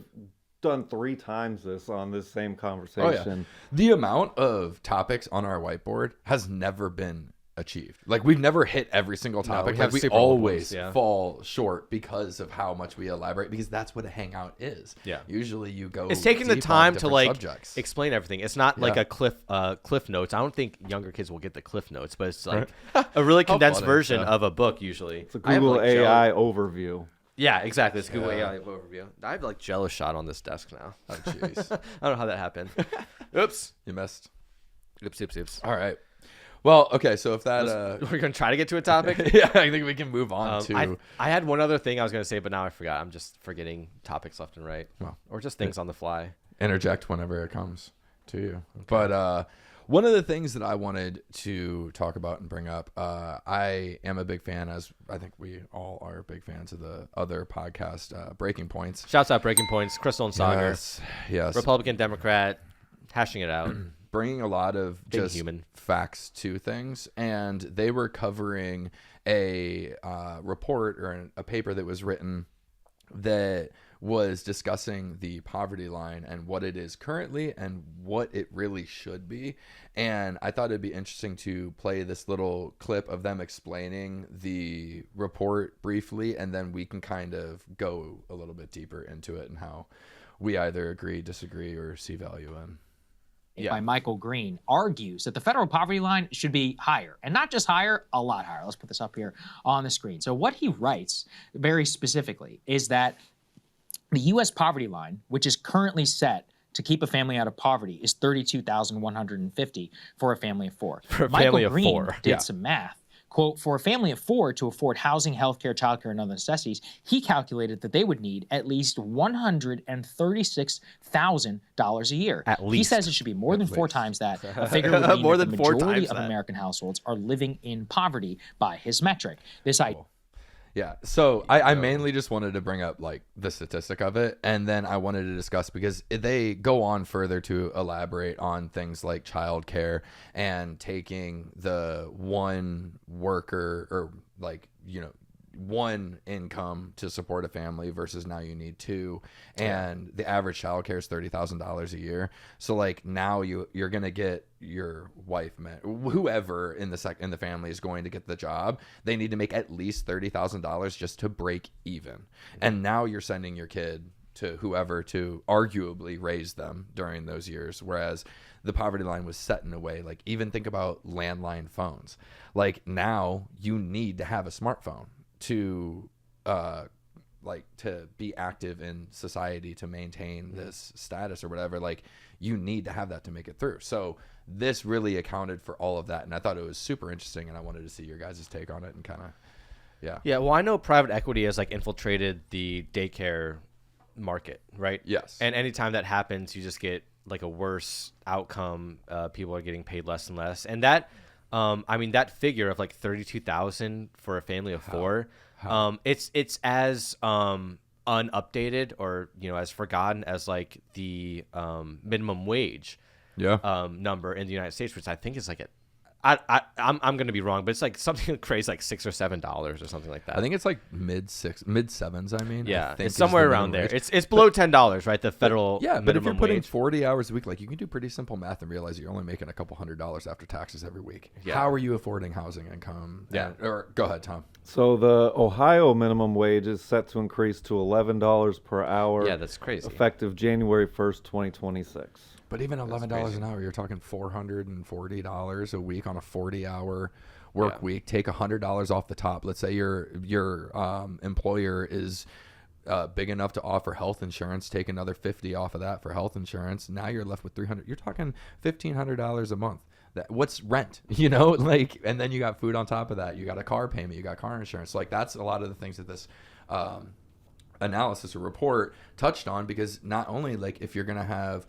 G: done 3 times this on this same conversation.
F: The amount of topics on our whiteboard has never been achieved. Like we've never hit every single topic.
E: we
F: Like
E: have
F: we
E: super old
F: always
E: ones, yeah.
F: fall short because of how much we elaborate, because that's what a hangout is.
E: Yeah.
F: Usually you go
E: It's taking the
F: deep on
E: time to
F: different
E: like
F: subjects.
E: explain everything. It's not like
F: Yeah.
E: a cliff notes. I don't think younger kids will get the cliff notes, but it's like a really condensed
F: funny,
E: version
F: yeah.
E: of a book usually.
G: It's a
E: I have,
G: Google
E: like, Jello-
G: AI overview.
E: Yeah, exactly. It's a Google
F: Yeah.
E: AI overview. I have like Jello shot on this desk now.
F: Oh jeez.
E: I don't know how that happened. Oops.
F: You missed.
E: Oops.
F: All right. Well, okay, so if that
E: We're gonna try to get to a topic.
F: yeah, I think we can move on to
E: I had one other thing I was gonna say, but now I forgot. I'm just forgetting topics left and right,
F: Well,
E: or just things on the fly.
F: interject whenever it comes to you. But one of the things that I wanted to talk about and bring up, I am a big fan, as I think we all are big fans of the other podcast, Breaking Points.
E: Shouts out Breaking Points, Crystal and Sagar,
F: Yes.
E: Republican, Democrat, hashing it out.
F: Bringing a lot of
E: Being
F: just
E: human.
F: facts to things, and they were covering a report or a paper that was written that was discussing the poverty line and what it is currently and what it really should be. And I thought it'd be interesting to play this little clip of them explaining the report briefly, and then we can kind of go a little bit deeper into it and how we either agree, disagree, or see value in.
D: By Michael Green, argues that the federal poverty line should be higher, and not just higher, a lot higher. Let's put this up here on the screen. So what he writes very specifically is that the U.S. poverty line, which is currently set to keep a family out of poverty, is $32,150 for a family of four.
E: For a
D: Michael
E: family of
D: Green
E: four.
D: did
F: Yeah.
D: some math. Quote, for a family of four to afford housing, healthcare, childcare, and other necessities, he calculated that they would need at least $136,000 a year.
E: At
D: He
E: least.
D: says it should be more than four times that. A figure would mean
E: More
D: that
E: than
D: the
E: four
D: majority
E: times
D: of
E: that.
D: American households are living in poverty by his metric. This idea.
F: Yeah, so I mainly just wanted to bring up like the statistic of it, and then I wanted to discuss, because they go on further to elaborate on things like childcare and taking the one worker, or like, you know, one income to support a family versus now you need two, and the average childcare is $30,000 a year. So like now you're gonna get your wife, whoever in the family is going to get the job, they need to make at least $30,000 just to break even. And now you're sending your kid to whoever to arguably raise them during those years, whereas the poverty line was set in a way, like even think about landline phones. Like now you need to have a smartphone to like to be active in society, to maintain this status or whatever. Like you need to have that to make it through. So this really accounted for all of that, and I thought it was super interesting, and I wanted to see your guys' take on it and kind of
E: Yeah, well, I know private equity has like infiltrated the daycare market, right?
F: Yes.
E: And anytime that happens, you just get like a worse outcome. People are getting paid less and less, and that, I mean, that figure of like 32,000 for a family of four, it's as unupdated, or you know, as forgotten as like the minimum wage number in the United States, which I think is like I'm gonna be wrong, but it's like something crazy, like $6 or $7 or something like that.
F: I think it's like mid sevens. I mean,
E: Yeah,
F: I think
E: it's
F: is
E: somewhere
F: the
E: around
F: minimum
E: there.
F: wage.
E: It's below $10, right? The federal
F: Yeah, but if you're
E: minimum
F: putting
E: wage.
F: 40 hours a week, like you can do pretty simple math and realize you're only making a couple $100s after taxes every week.
E: Yeah.
F: How are you affording housing income?
E: Yeah.
F: Or go ahead, Tom.
G: So the Ohio minimum wage is set to increase to $11 per hour.
E: Yeah, that's crazy.
G: Effective January 1st, 2026.
F: But even $11 an hour, you're talking $440 a week on a 40-hour work week. Take $100 off the top. Let's say your employer is big enough to offer health insurance. Take another $50 off of that for health insurance. Now you're left with $300. You're talking $1,500 a month. What's rent? You know, like, and then you got food on top of that. You got a car payment. You got car insurance. Like that's a lot of the things that this analysis or report touched on, because not only like if you're gonna have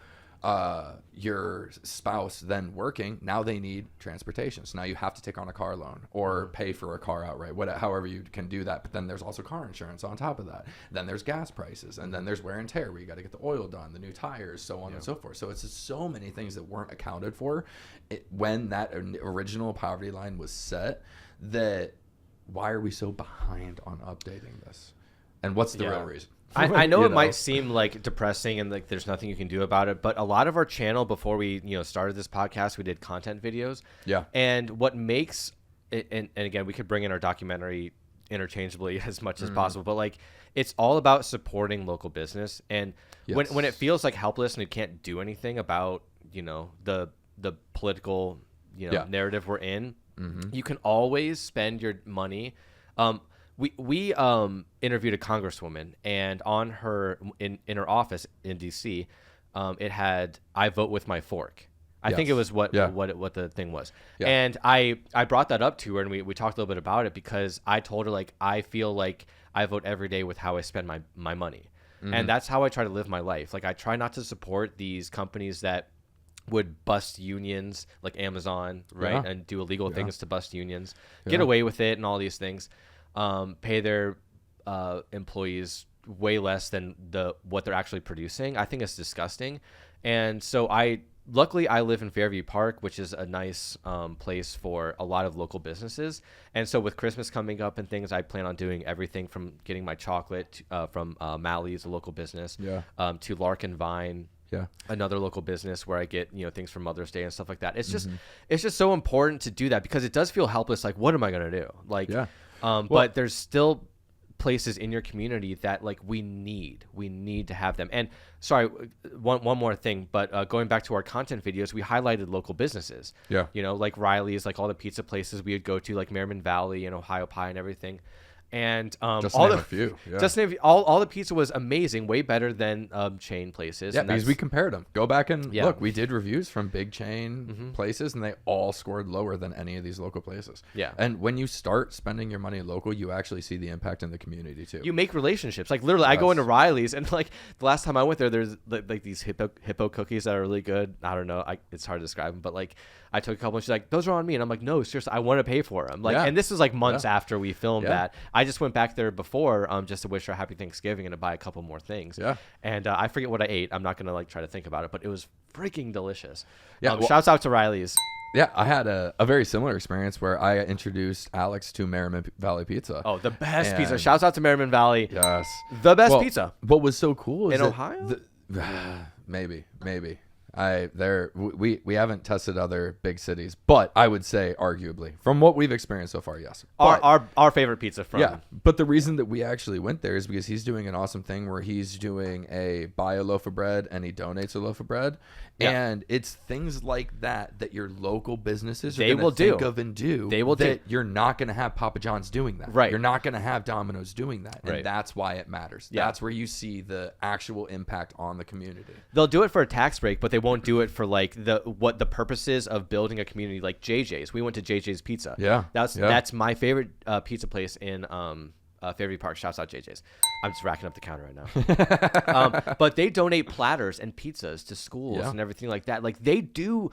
F: your spouse then working, now they need transportation. So now you have to take on a car loan or pay for a car outright, however you can do that. But then there's also car insurance on top of that. Then there's gas prices, and then there's wear and tear where you got to get the oil done, the new tires, so on and so forth. So it's just so many things that weren't accounted for when that original poverty line was set. That why are we so behind on updating this? And what's the real reason?
E: I know
F: You
E: it might seem like depressing and like there's nothing you can do about it, but a lot of our channel, before we started this podcast, we did content videos.
F: Yeah.
E: And what makes and again, we could bring in our documentary interchangeably as much
F: Mm-hmm.
E: as possible, but like it's all about supporting local business. And when it feels like helpless and you can't do anything about, you know, the political, you know, narrative we're in, you can always spend your money. We interviewed a congresswoman, and on her in her office in DC, it had "I vote with my fork." I think it was what the thing was.
F: Yeah.
E: And I brought that up to her, and we talked a little bit about it, because I told her, like, I feel like I vote every day with how I spend my money. And that's how I try to live my life. Like, I try not to support these companies that would bust unions, like Amazon, right? And do illegal things to bust unions, get away with it and all these things, pay their employees way less than what they're actually producing. I think it's disgusting. And so luckily I live in Fairview Park, which is a nice place for a lot of local businesses. And so with Christmas coming up and things, I plan on doing everything from getting my chocolate from Mally's, a local business, to Larkin Vine, another local business where I get, you know, things for Mother's Day and stuff like that. It's just so important to do that, because it does feel helpless. Like, what am I going to do? Like, but there's still places in your community that, like, we need to have them. And sorry, one more thing, but going back to our content videos, we highlighted local businesses, you know, like Riley's, like all the pizza places we would go to, like Merriman Valley and Ohio Pie and everything. And
F: just
E: all
F: name
E: the
F: a few.
E: just name all the pizza was amazing, way better than chain places.
F: Yeah,
E: and
F: because we compared them. Go back and
E: Yeah.
F: look. We did reviews from big chain places, and they all scored lower than any of these local places.
E: Yeah.
F: And when you start spending your money local, you actually see the impact in the community too.
E: You make relationships. Like, literally, I go into Riley's, and like the last time I went there, there's like these hippo cookies that are really good. I don't know, it's hard to describe them, but like I took a couple, and she's like, "Those are on me," and I'm like, "No, seriously, I want to pay for them." Like, and this is like months after we filmed that. I just went back there before, just to wish her a happy Thanksgiving and to buy a couple more things. Yeah. And I forget what I ate. I'm not gonna like try to think about it, but it was freaking delicious. Yeah. Shouts out to Riley's.
F: Yeah, I had a very similar experience where I introduced Alex to Merriman Valley Pizza.
E: Oh, the best pizza. Shouts out to Merriman Valley.
F: Yes.
E: The best pizza.
F: What was so cool is
E: in Ohio?
F: Maybe. We haven't tested other big cities, but I would say arguably from what we've experienced so far, yes. But,
E: our favorite pizza from
F: but the reason that we actually went there is because he's doing an awesome thing where he's doing a buy a loaf of bread and he donates a loaf of bread. And it's things like that your local businesses are going to think of and do.
E: They will do.
F: You're not going to have Papa John's doing that.
E: Right.
F: You're not going to have Domino's doing that. And that's why it matters.
E: Yeah.
F: That's where you see the actual impact on the community.
E: They'll do it for a tax break, but they won't do it for like what the purposes of building a community, like JJ's. We went to JJ's Pizza. That's my favorite pizza place in Fairview Park. Shouts out JJ's. I'm just racking up the counter right now. But they donate platters and pizzas to schools and everything like that. Like, they do,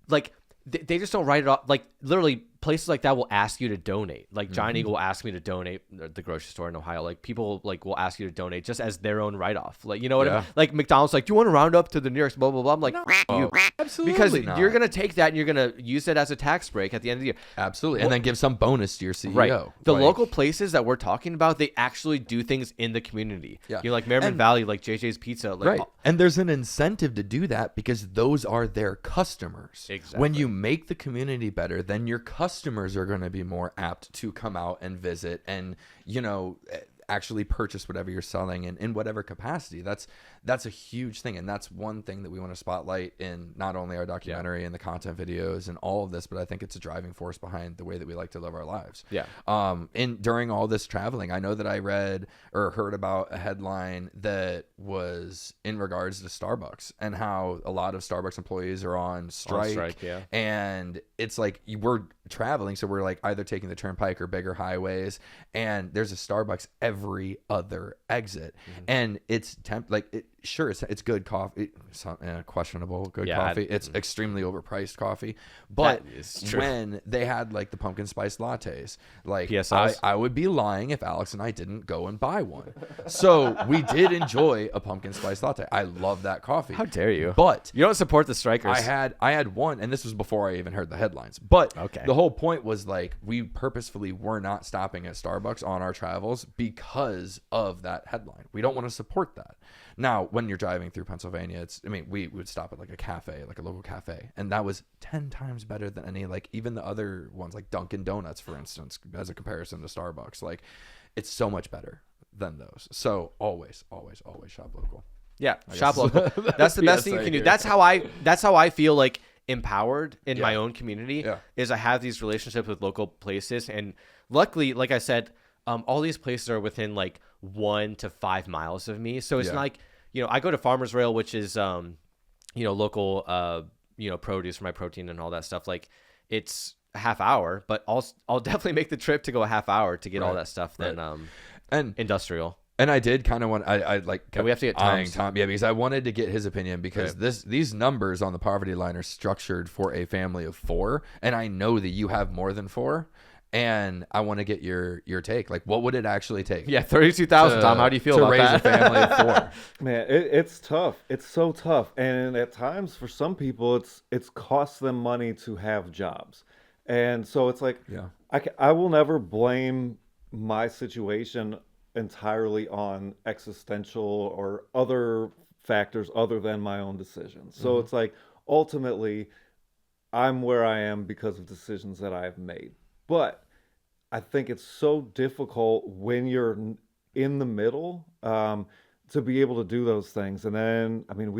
E: like, they just don't write it off. Like, literally, places like that will ask you to donate. Like, Giant Eagle will ask me to donate, the grocery store in Ohio. Like, people like will ask you to donate just as their own write-off. Like, you know what I mean? Like, McDonald's, like, do you want to round up to the New York blah blah blah? I'm like, you,
F: absolutely,
E: because
F: not.
E: You're gonna take that and you're gonna use it as a tax break at the end of the year.
F: Absolutely, and then give some bonus to your CEO.
E: Right. The local places that we're talking about, they actually do things in the community.
F: Yeah.
E: You know, like Merriman Valley, like JJ's Pizza. Like,
F: and there's an incentive to do that because those are their customers.
E: Exactly.
F: When you make the community better, then your customers are going to be more apt to come out and visit and, you know, actually purchase whatever you're selling in whatever capacity. That's a huge thing, and that's one thing that we want to spotlight in not only our documentary and the content videos and all of this, but I think it's a driving force behind the way that we like to live our lives. During all this traveling, I know that I read or heard about a headline that was in regards to Starbucks and how a lot of Starbucks employees are on strike. And it's like we're traveling, so we're like either taking the turnpike or bigger highways, and there's a Starbucks every other exit, and it's it's good coffee. It's questionable good coffee. It's extremely overpriced coffee. But when they had like the pumpkin spice lattes, like I would be lying if Alex and I didn't go and buy one. So we did enjoy a pumpkin spice latte. I love that coffee.
E: How dare you?
F: But
E: you don't support the strikers.
F: I had one, and this was before I even heard the headlines. But the whole point was like we purposefully were not stopping at Starbucks on our travels because because of that headline. We don't want to support that. Now, when you're driving through Pennsylvania, we would stop at like a cafe, like a local cafe, and that was 10 times better than any, like even the other ones, like Dunkin' Donuts, for instance, as a comparison to Starbucks. Like, it's so much better than those. So always shop local.
E: Yeah, shop local. That's the best thing you can do. That's how I feel like empowered in my own community. Is I have these relationships with local places, and luckily, like I said, all these places are within like 1 to 5 miles of me. So it's not like, I go to Farmers Rail, which is local produce for my protein and all that stuff. Like, it's a half hour, but I'll definitely make the trip to go a half hour to get all that stuff than
F: and
E: industrial.
F: And I did kind of want I like
E: and we have to get
F: Tom, because I wanted to get his opinion, because these numbers on the poverty line are structured for a family of 4, and I know that you have more than 4, and I want to get your take. Like, what would it actually take?
E: Yeah, 32,000. Tom, how do you feel about
F: raise
E: that?
F: a family of 4?
G: Man, it's tough. It's so tough, and at times for some people, it's cost them money to have jobs, and so it's like, I will never blame my situation entirely on existential or other factors other than my own decisions. So it's like, ultimately, I'm where I am because of decisions that I've made. But I think it's so difficult when you're in the middle to be able to do those things. And then, I mean,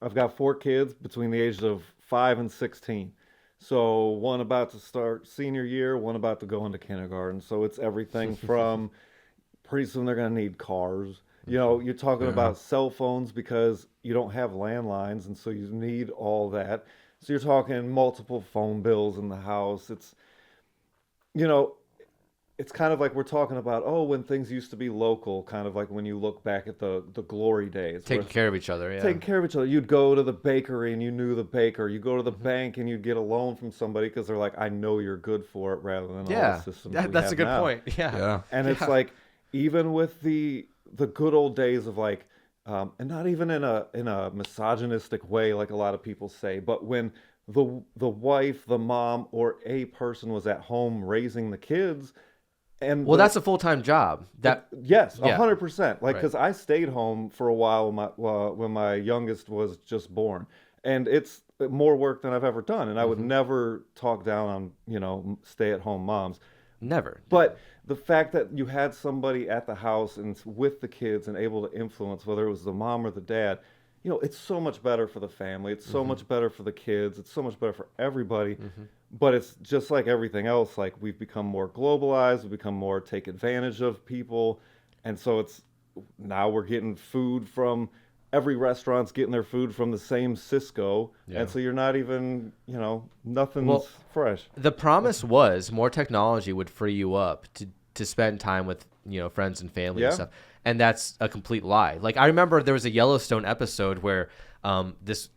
G: I've got 4 kids between the ages of 5 and 16. So one about to start senior year, one about to go into kindergarten. So it's everything from pretty soon they're going to need cars. You're talking about cell phones because you don't have landlines, and so you need all that. So you're talking multiple phone bills in the house. It's kind of like we're talking about, when things used to be local, kind of like when you look back at the glory days.
E: Taking care of each other, yeah.
G: Taking care of each other. You'd go to the bakery and you knew the baker. You go to the bank and you'd get a loan from somebody because they're like, I know you're good for it, rather than all the systems
E: that's a good
G: now.
E: point. Yeah.
G: And it's like, even with the good old days of like, and not even in a misogynistic way like a lot of people say, but when the wife, the mom, or a person was at home raising the kids. And
E: that's a full-time job.
G: Yes, 100%. Like, because I stayed home for a while when my youngest was just born, and it's more work than I've ever done. And I would never talk down on stay-at-home moms.
E: Never.
G: But the fact that you had somebody at the house and with the kids and able to influence, whether it was the mom or the dad, it's so much better for the family. It's so much better for the kids. It's so much better for everybody. But it's just like everything else. Like, we've become more globalized. We've become more take advantage of people. And so now we're getting food from every restaurant's getting their food from the same Cisco. And so you're not even, nothing's fresh.
E: The promise was more technology would free you up to spend time with, friends and family and stuff. And that's a complete lie. Like, I remember there was a Yellowstone episode where this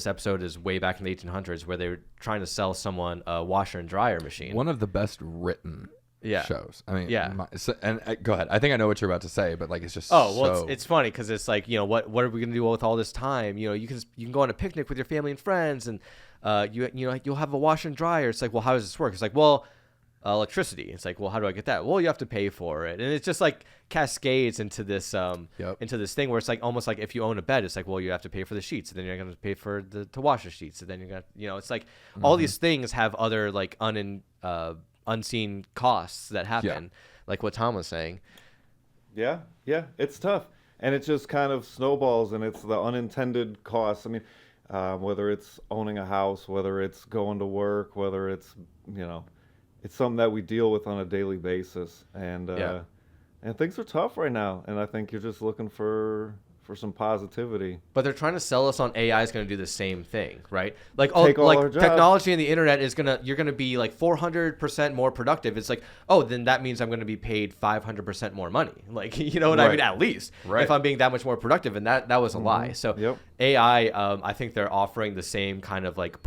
E: episode is way back in the 1800s, where they were trying to sell someone a washer and dryer machine.
F: One of the best written shows. I mean, go ahead. I think I know what you're about to say, but like, it's just
E: it's funny because it's like, what are we gonna do with all this time? You can go on a picnic with your family and friends, and you'll have a washer and dryer. It's like, well, how does this work? It's like, well, electricity. It's like, well, how do I get that? Well, you have to pay for it, and it's just like cascades into this thing where it's like almost like if you own a bed, it's like, well, you have to pay for the sheets, and then you're going to pay for to wash the sheets, and then you're gonna, it's like all these things have other like unseen costs that happen, like what Tom was saying.
G: Yeah, it's tough, and it just kind of snowballs, and it's the unintended costs. I mean, whether it's owning a house, whether it's going to work, whether it's it's something that we deal with on a daily basis, and things are tough right now. And I think you're just looking for some positivity.
E: But they're trying to sell us on AI is going to do the same thing, right? Like,
G: Take all our jobs.
E: Technology and the internet you're going to be like 400% more productive. It's like, then that means I'm going to be paid 500% more money. Like, you know what I mean? At least if I'm being that much more productive, and that was a lie. So AI, I think they're offering the same kind of like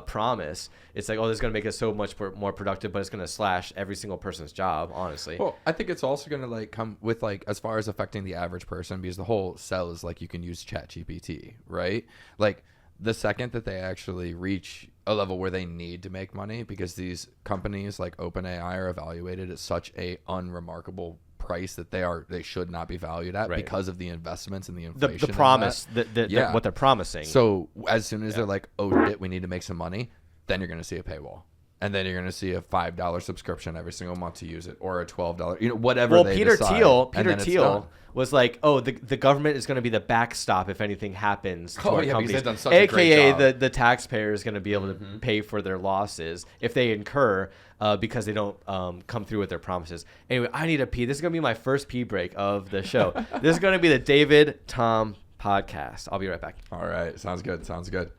E: promise. It's like, this is going to make us so much more productive, but it's going to slash every single person's job, honestly.
F: Well, I think it's also going to like come with like, as far as affecting the average person, because the whole sell is like, you can use ChatGPT, right? Like, the second that they actually reach a level where they need to make money, because these companies like OpenAI are evaluated at such a unremarkable price that they should not be valued at because of the investments and the inflation.
E: The promise, what they're promising.
F: So as soon as they're like, oh shit, we need to make some money, then you're going to see a paywall. And then you're going to see a $5 subscription every single month to use it, or a $12, whatever.
E: Well,
F: they
E: Peter
F: decide,
E: Thiel
F: done.
E: was like, oh, the government is going to be the backstop if anything happens to our
F: because
E: companies.
F: they've done such a great
E: AKA
F: job.
E: the taxpayer is going to be able to pay for their losses if they incur because they don't come through with their promises. Anyway, I need a pee. This is going to be my first pee break of the show. This is going to be the David Tom podcast. I'll be right back.
F: All right. Sounds good.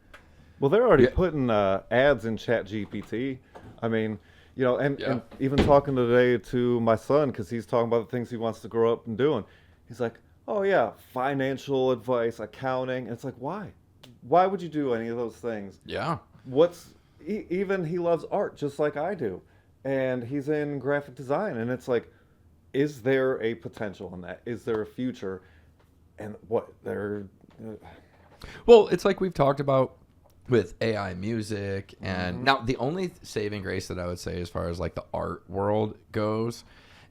G: Well, they're already putting ads in ChatGPT. I mean, and even talking today to my son, because he's talking about the things he wants to grow up and doing. He's like, oh, yeah, financial advice, accounting. And it's like, why? Why would you do any of those things?
F: Yeah.
G: Even he loves art just like I do. And he's in graphic design. And it's like, is there a potential in that? Is there a future? And
F: Well, it's like we've talked about with AI music, and now the only saving grace that I would say as far as like the art world goes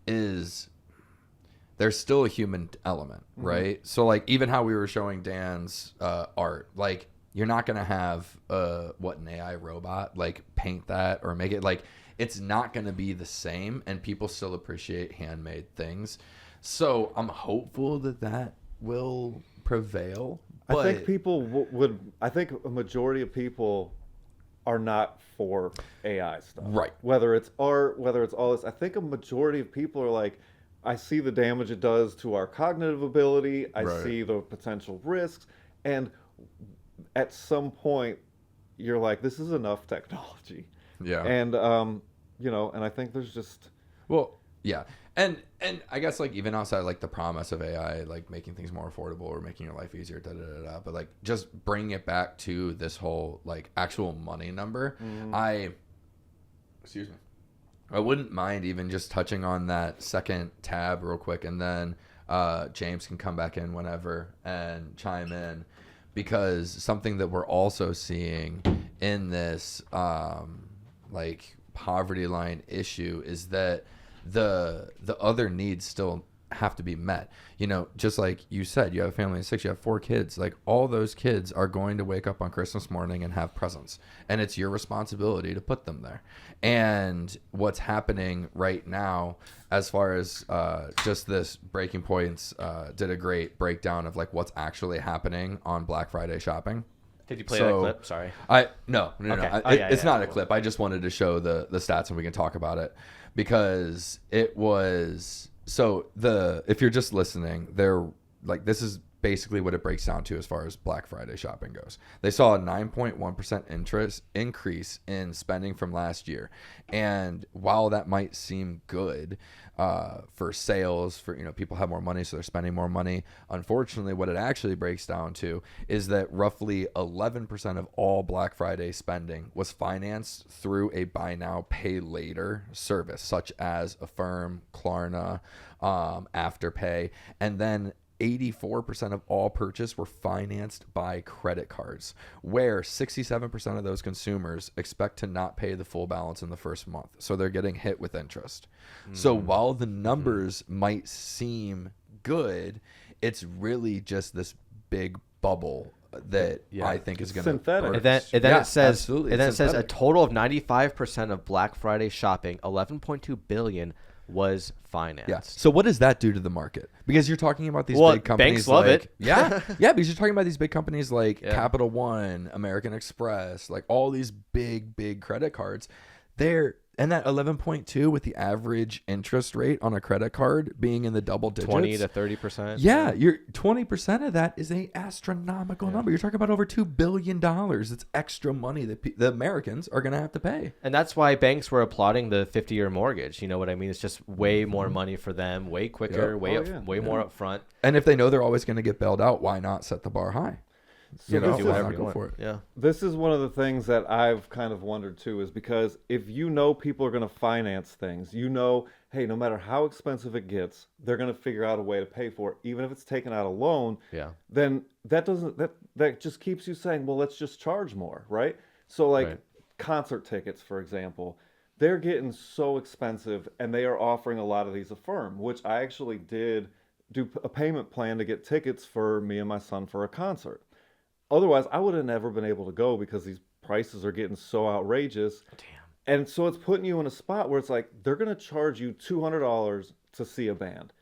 F: is there's still a human element, right? So like even how we were showing Dan's art, like you're not going to have an AI robot like paint that or make it, like it's not going to be the same, and people still appreciate handmade things. So I'm hopeful that will prevail.
G: I think people I think a majority of people are not for AI stuff.
F: Right.
G: Whether it's art, whether it's all this. I think a majority of people are like, I see the damage it does to our cognitive ability. I see the potential risks. And at some point, you're like, this is enough technology.
F: Yeah.
G: And, and I think there's just...
F: Well, yeah. And I guess like even outside like the promise of AI like making things more affordable or making your life easier, but like just bringing it back to this whole like actual money number, I wouldn't mind even just touching on that second tab real quick, and then James can come back in whenever and chime in, because something that we're also seeing in this like poverty line issue is that the other needs still have to be met. Just like you said, you have a family of 6, you have 4 kids. Like all those kids are going to wake up on Christmas morning and have presents, and it's your responsibility to put them there. And what's happening right now, as far as just this Breaking Points did a great breakdown of like what's actually happening on Black Friday shopping.
E: Did you play that clip? Sorry.
F: No.
E: Okay.
F: It's not a clip. I just wanted to show the stats and we can talk about it, because it was if you're just listening, they're like, this is basically what it breaks down to as far as Black Friday shopping goes. They saw a 9.1% increase in spending from last year. And while that might seem good for sales, for people have more money, so they're spending more money, unfortunately what it actually breaks down to is that roughly 11% of all Black Friday spending was financed through a buy now pay later service, such as Affirm, Klarna, Afterpay, and then 84% of all purchase were financed by credit cards, where 67% of those consumers expect to not pay the full balance in the first month. So they're getting hit with interest. So while the numbers might seem good, it's really just this big bubble that I think is going to
G: synthetic.
E: And then it says,
F: absolutely.
E: and then it says a total of 95% of Black Friday shopping, 11.2 billion, was financed.
F: Yeah. So what does that do to the market? Because you're talking about these big companies.
E: Banks love it.
F: Yeah. Because you're talking about these big companies like Capital One, American Express, like all these big credit cards. And that 11.2 with the average interest rate on a credit card being in the double digits.
E: 20 to 30%.
F: Yeah, you're 20% of that is a astronomical number. You're talking about over $2 billion. It's extra money that the Americans are going to have to pay.
E: And that's why banks were applauding the 50-year mortgage. You know what I mean? It's just way more money for them, way quicker, way more upfront.
F: And if they know they're always going to get bailed out, why not set the bar high?
G: So
E: do whatever you want.
F: For it.
E: Yeah.
G: This is one of the things that I've kind of wondered too, is because if people are going to finance things, hey, no matter how expensive it gets, they're going to figure out a way to pay for it, even if it's taken out a loan.
E: Yeah.
G: Then that that just keeps you saying, well, let's just charge more, right? So like
E: Right.
G: concert tickets, for example, they're getting so expensive, and they are offering a lot of these Affirm, which I actually did do a payment plan to get tickets for me and my son for a concert. Otherwise, I would have never been able to go because these prices are getting so outrageous. Damn. And so it's putting you in a spot where it's like they're going to charge you $200 to see a band.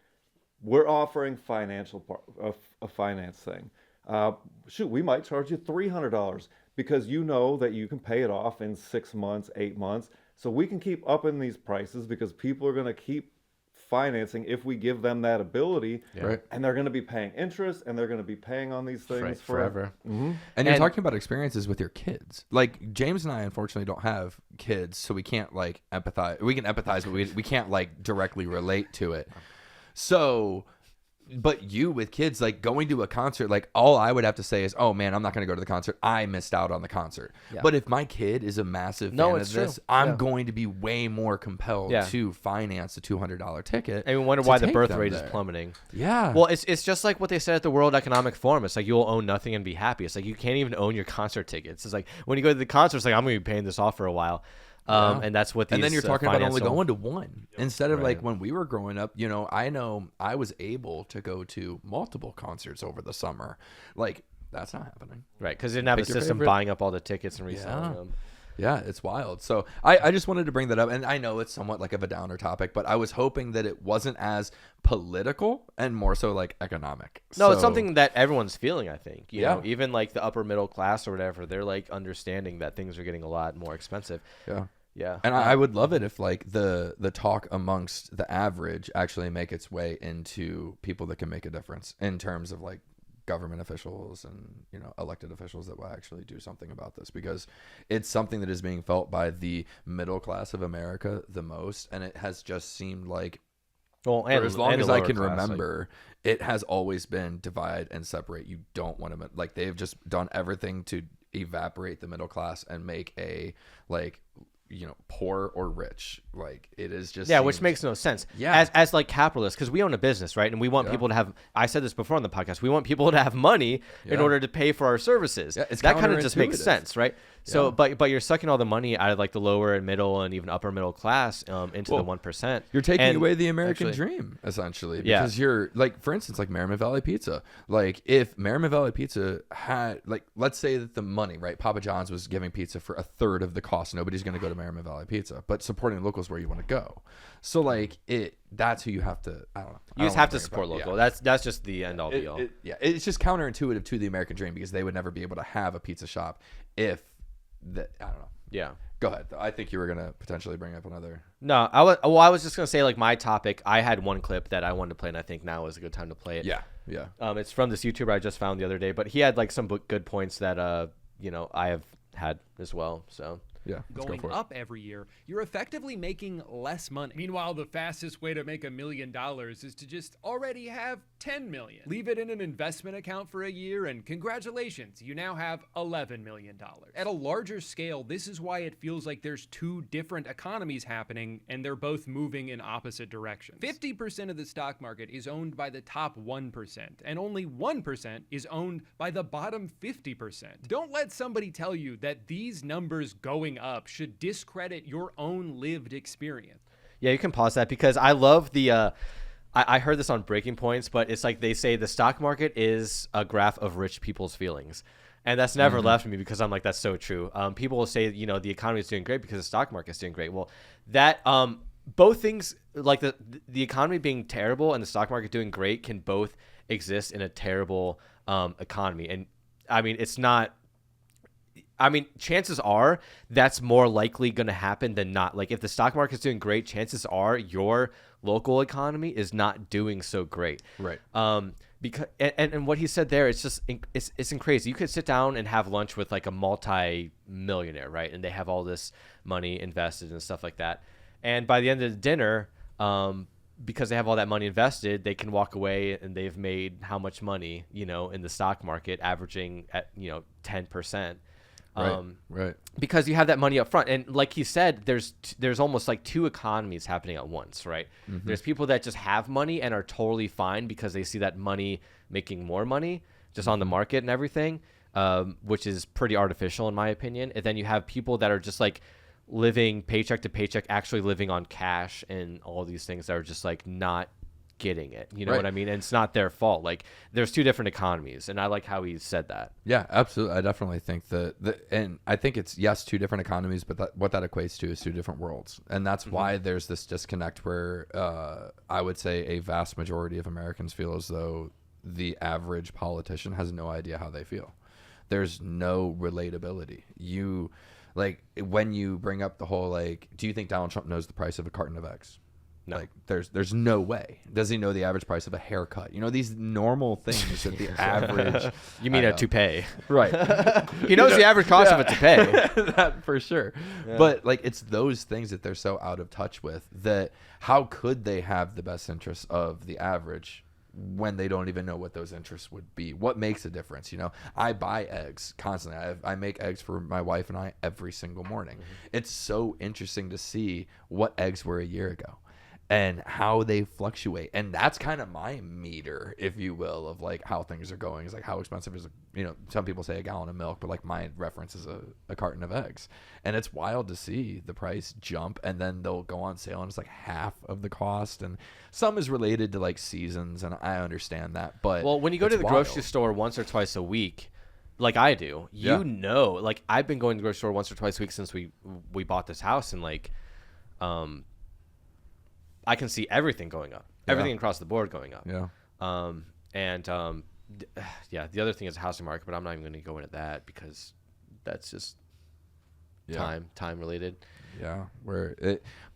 G: We're offering a finance thing. Shoot, we might charge you $300 because you know that you can pay it off in 6 months, 8 months. So we can keep upping these prices because people are going to keep financing if we give them that ability.
F: Right.
G: And they're going to be paying interest, and they're going to be paying on these things
E: forever.
G: Mm-hmm.
F: And you're talking about experiences with your kids. Like James and I, unfortunately, don't have kids, so we can't like empathize. We can empathize, but we can't like directly relate to it. So, but you with kids, like going to a concert, like all I would have to say is, oh man, I'm not going to go to the concert. I missed out on the concert. Yeah. But if my kid is a massive fan of this, I'm going to be way more compelled to finance a $200 ticket.
E: And we wonder why the birth rate is plummeting.
F: Yeah.
E: Well, it's just like what they said at the World Economic Forum. It's like you'll own nothing and be happy. It's like you can't even own your concert tickets. It's like when you go to the concert, it's like I'm going to be paying this off for a while. And that's what these
F: and then you're talking about only going to one instead of
E: Right.
F: like when we were growing up. You know I was able to go to multiple concerts over the summer. Like that's not happening,
E: right? Because they didn't have a system buying up all the tickets and reselling them.
F: Yeah, it's wild. So I just wanted to bring that up, and I know it's somewhat like of a downer topic, but I was hoping that it wasn't as political and more so like economic.
E: No, it's something that everyone's feeling. I think you know, even like the upper middle class or whatever, they're like understanding that things are getting a lot more expensive. Yeah.
F: And I would love it if like the talk amongst the average actually make its way into people that can make a difference in terms of like government officials and, you know, elected officials that will actually do something about this, because it's something that is being felt by the middle class of America the most. And it has just seemed like,
E: well,
F: for as long as I can remember, it has always been divide and separate. You don't want to, like, they've just done everything to evaporate the middle class and make a like, you know, poor or rich. Like it is just
E: which makes no sense.
F: Yeah,
E: as like capitalists, because we own a business, right? And we want people to have. I said this before on the podcast. We want people to have money in order to pay for our services.
F: Yeah, it's
E: that kind of just makes sense, right? So,
F: Yeah.
E: but you're sucking all the money out of like the lower and middle and even upper middle class into the 1%.
F: You're taking away the American dream, essentially, because you're like, for instance, like Merriman Valley Pizza. Like if Merriman Valley Pizza had, like, let's say that the money, right? Papa John's was giving pizza for a third of the cost. Nobody's going to go to Merriman Valley Pizza, but supporting locals where you want to go. So like that's who you have to. I don't know.
E: You just have to support local. That's just the end all be all.
F: It's just counterintuitive to the American dream, because they would never be able to have a pizza shop if that. I don't know.
E: Yeah.
F: Go ahead. I think you were gonna potentially bring up another.
E: No, I was just gonna say, like, my topic. I had one clip that I wanted to play, and I think now is a good time to play it.
F: Yeah.
E: It's from this YouTuber I just found the other day, but he had like some good points that you know, I have had as well. So
F: yeah,
H: going up every year, you're effectively making less money. Meanwhile, the fastest way to make $1 million is to just already have 10 million. Leave it in an investment account for a year, and congratulations, you now have $11 million. At a larger scale, this is why it feels like there's two different economies happening, and they're both moving in opposite directions. 50% of the stock market is owned by the top 1%, and only 1% is owned by the bottom 50%. Don't let somebody tell you that these numbers going up should discredit your own lived experience.
E: Yeah, you can pause that, because I love the I heard this on Breaking Points, but it's like they say the stock market is a graph of rich people's feelings. And that's never left me, because I'm like, that's so true. People will say, you know, the economy is doing great because the stock market is doing great. Well, that both things, like the economy being terrible and the stock market doing great, can both exist in a terrible economy. And I mean, it's not. I mean, chances are that's more likely going to happen than not. Like, if the stock market's doing great, chances are your local economy is not doing so great.
F: Right.
E: Because and what he said there, it's just it's crazy. You could sit down and have lunch with like a multi-millionaire, right? And they have all this money invested and stuff like that. And by the end of the dinner, because they have all that money invested, they can walk away and they've made how much money, you know, in the stock market, averaging at, you know, 10%.
F: Right.
E: Because you have that money up front. And like he said, there's almost like two economies happening at once, right? Mm-hmm. There's people that just have money and are totally fine because they see that money making more money just on the market and everything. which is pretty artificial in my opinion. And then you have people that are just like living paycheck to paycheck, actually living on cash and all these things that are just like not getting it. You know what I mean? And it's not their fault. Like there's two different economies, and I like how he said that.
F: Yeah, absolutely. I definitely think and I think it's, yes, two different economies, but what that equates to is two different worlds. And that's why there's this disconnect where I would say a vast majority of Americans feel as though the average politician has no idea how they feel. There's no relatability. Like when you bring up the whole, like, do you think Donald Trump knows the price of a carton of eggs? No. Like there's no way. Does he know the average price of a haircut? You know, these normal things that the average.
E: You mean a toupee?
F: Right.
E: He knows the average cost of a toupee.
F: That for sure. Yeah. But like it's those things that they're so out of touch with, that how could they have the best interests of the average when they don't even know what those interests would be? What makes a difference? You know, I buy eggs constantly. I make eggs for my wife and I every single morning. It's so interesting to see what eggs were a year ago and how they fluctuate. And that's kind of my meter, if you will, of like how things are going. Is like, how expensive is, you know, some people say a gallon of milk, but like my reference is a carton of eggs. And it's wild to see the price jump, and then they'll go on sale and it's like half of the cost. And some is related to like seasons, and I understand that. But
E: well, when you go to the grocery store once or twice a week, like I do, you know, like I've been going to the grocery store once or twice a week since we bought this house, and like I can see everything going up, everything across the board going up.
F: Yeah.
E: The other thing is the housing market, but I'm not even going to go into that because that's just time related.
F: Yeah.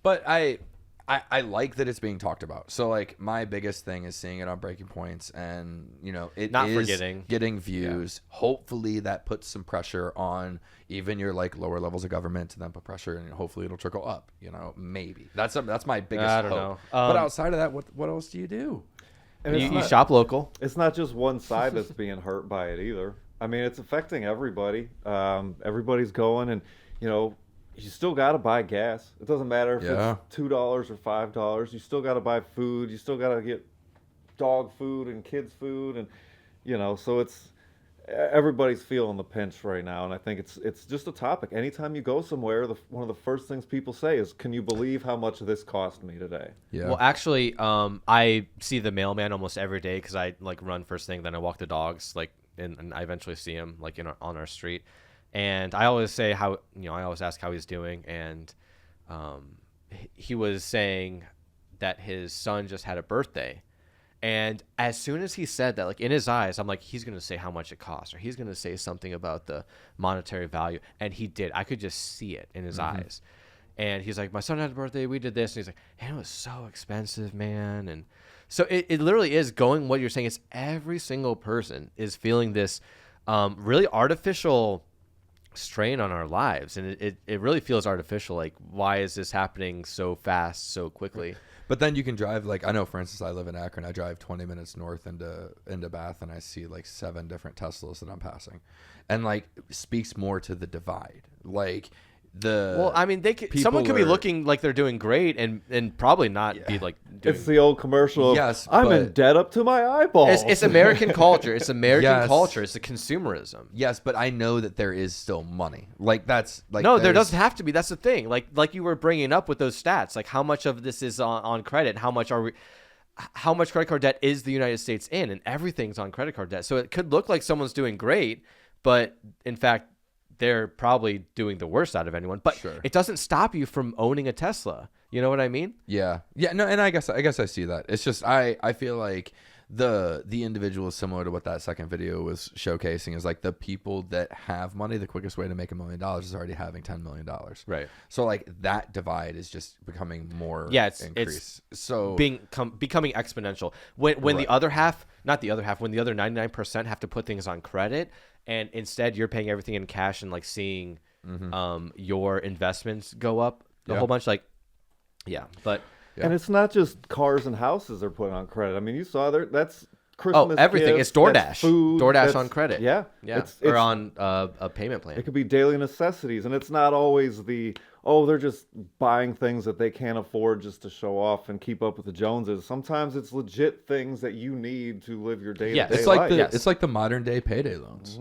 F: But I like that it's being talked about. So like my biggest thing is seeing it on Breaking Points, and you know, it
E: not
F: is
E: forgetting
F: getting views. Yeah. Hopefully that puts some pressure on even your like lower levels of government to then put pressure, and hopefully it'll trickle up. You know, maybe that's my biggest
E: I don't
F: hope.
E: know.
F: But outside of that, what else do you do?
G: And
E: you shop local.
G: It's not just one side that's being hurt by it either. I mean, it's affecting everybody. Everybody's going, and you know, you still got to buy gas. It doesn't matter if it's $2 or $5. You still got to buy food. You still got to get dog food and kids food, and you know, so it's everybody's feeling the pinch right now. And I think it's just a topic. Anytime you go somewhere, one of the first things people say is, "Can you believe how much this cost me today?"
F: Yeah.
E: Well, actually, I see the mailman almost every day because I like run first thing, then I walk the dogs, like, and I eventually see him like on our street. And I always say I always ask how he's doing, and he was saying that his son just had a birthday. And as soon as he said that, like in his eyes, I'm like, he's going to say how much it costs, or he's going to say something about the monetary value. And he did. I could just see it in his eyes. And he's like, my son had a birthday, we did this. And he's like, and it was so expensive, man. And so it literally is going what you're saying. It's every single person is feeling this really artificial strain on our lives, and it really feels artificial. Like, why is this happening so fast, so quickly?
F: But then you can drive, like, I know, for instance, I live in Akron. I drive 20 minutes north into Bath, and I see like 7 different Teslas that I'm passing, and like speaks more to the divide. Like
E: well, I mean, someone could be looking like they're doing great and probably not be like doing.
G: It's the old commercial of,
F: yes,
G: I'm in debt up to my eyeballs.
E: It's American culture. It's American culture. It's the consumerism.
F: Yes, but I know that there is still money. Like that's like
E: no, there doesn't have to be. That's the thing. Like you were bringing up with those stats. Like how much of this is on credit? How much credit card debt is the United States in? And everything's on credit card debt. So it could look like someone's doing great, but in fact, they're probably doing the worst out of anyone. But it doesn't stop you from owning a Tesla. You know what I mean?
F: Yeah. No, and I guess I see that. It's just I feel like the individual is similar to what that second video was showcasing, is like the people that have money, the quickest way to make $1 million is already having $10 million.
E: Right.
F: So like that divide is just becoming more
E: it's
F: so
E: becoming exponential. When the other half, not the other half, when the other 99% have to put things on credit, and instead you're paying everything in cash and like seeing your investments go up a whole bunch, like but
G: and it's not just cars and houses they're putting on credit. I mean, you saw that's Christmas
E: everything.
G: gifts,
E: It's DoorDash.
G: that's food,
E: DoorDash on credit.
G: Yeah.
E: Or on a payment plan.
G: It could be daily necessities, and it's not always they're just buying things that they can't afford just to show off and keep up with the Joneses. Sometimes it's legit things that you need to live your day-to-day
F: it's like
G: life.
F: it's like the modern day payday loans.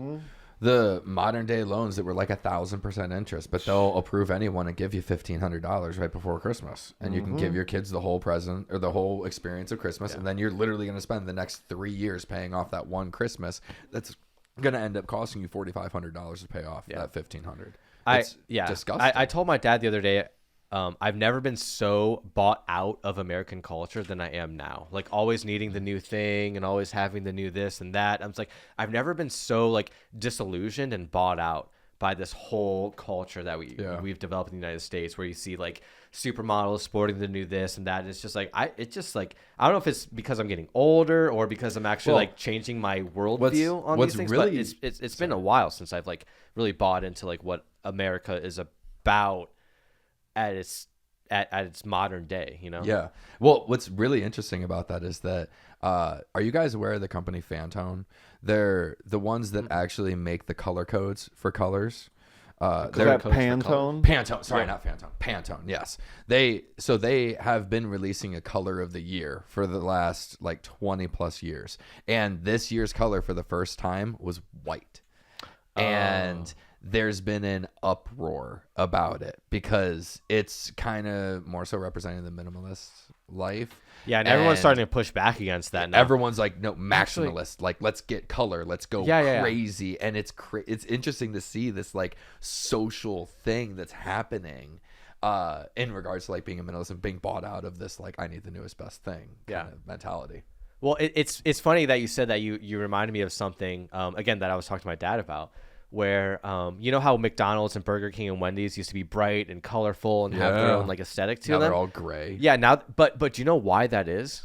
F: the modern day loans that were like 1,000% interest, but they'll approve anyone and give you $1,500 right before Christmas, and you can give your kids the whole present or the whole experience of Christmas, and then you're literally going to spend the next 3 years paying off that one Christmas. That's going to end up costing you $4,500 to pay off that $1,500. It's disgusting.
E: I told my dad the other day, I've never been so bought out of American culture than I am now. Like always needing the new thing and always having the new this and that. I'm just like, I've never been so like disillusioned and bought out by this whole culture that we've developed in the United States, where you see like supermodels sporting the new this and that. And it's just like I don't know if it's because I'm getting older or because I'm actually like changing my worldview on these things. Really, but it's been a while since I've like really bought into like what America is about at its modern day, you know?
F: Yeah. Well, what's really interesting about that is that are you guys aware of the company Pantone? They're the ones that actually make the color codes for colors.
G: They're Pantone?
F: Pantone. Sorry, not Pantone. Pantone. Yes. They have been releasing a color of the year for the last like 20 plus years, and this year's color for the first time was white, and there's been an uproar about it because it's kind of more so representing the minimalist life.
E: Yeah, and everyone's starting to push back against that now.
F: Everyone's like, no, maximalist. Like, let's get color. Let's go crazy. And it's interesting to see this like social thing that's happening in regards to like being a minimalist and being bought out of this like I need the newest best thing kind of mentality.
E: Well, it's funny that you said that. You reminded me of something again that I was talking to my dad about. Where you know how McDonald's and Burger King and Wendy's used to be bright and colorful and have their own like aesthetic to
F: now
E: them.
F: They're all gray.
E: Yeah, now but do you know why that is?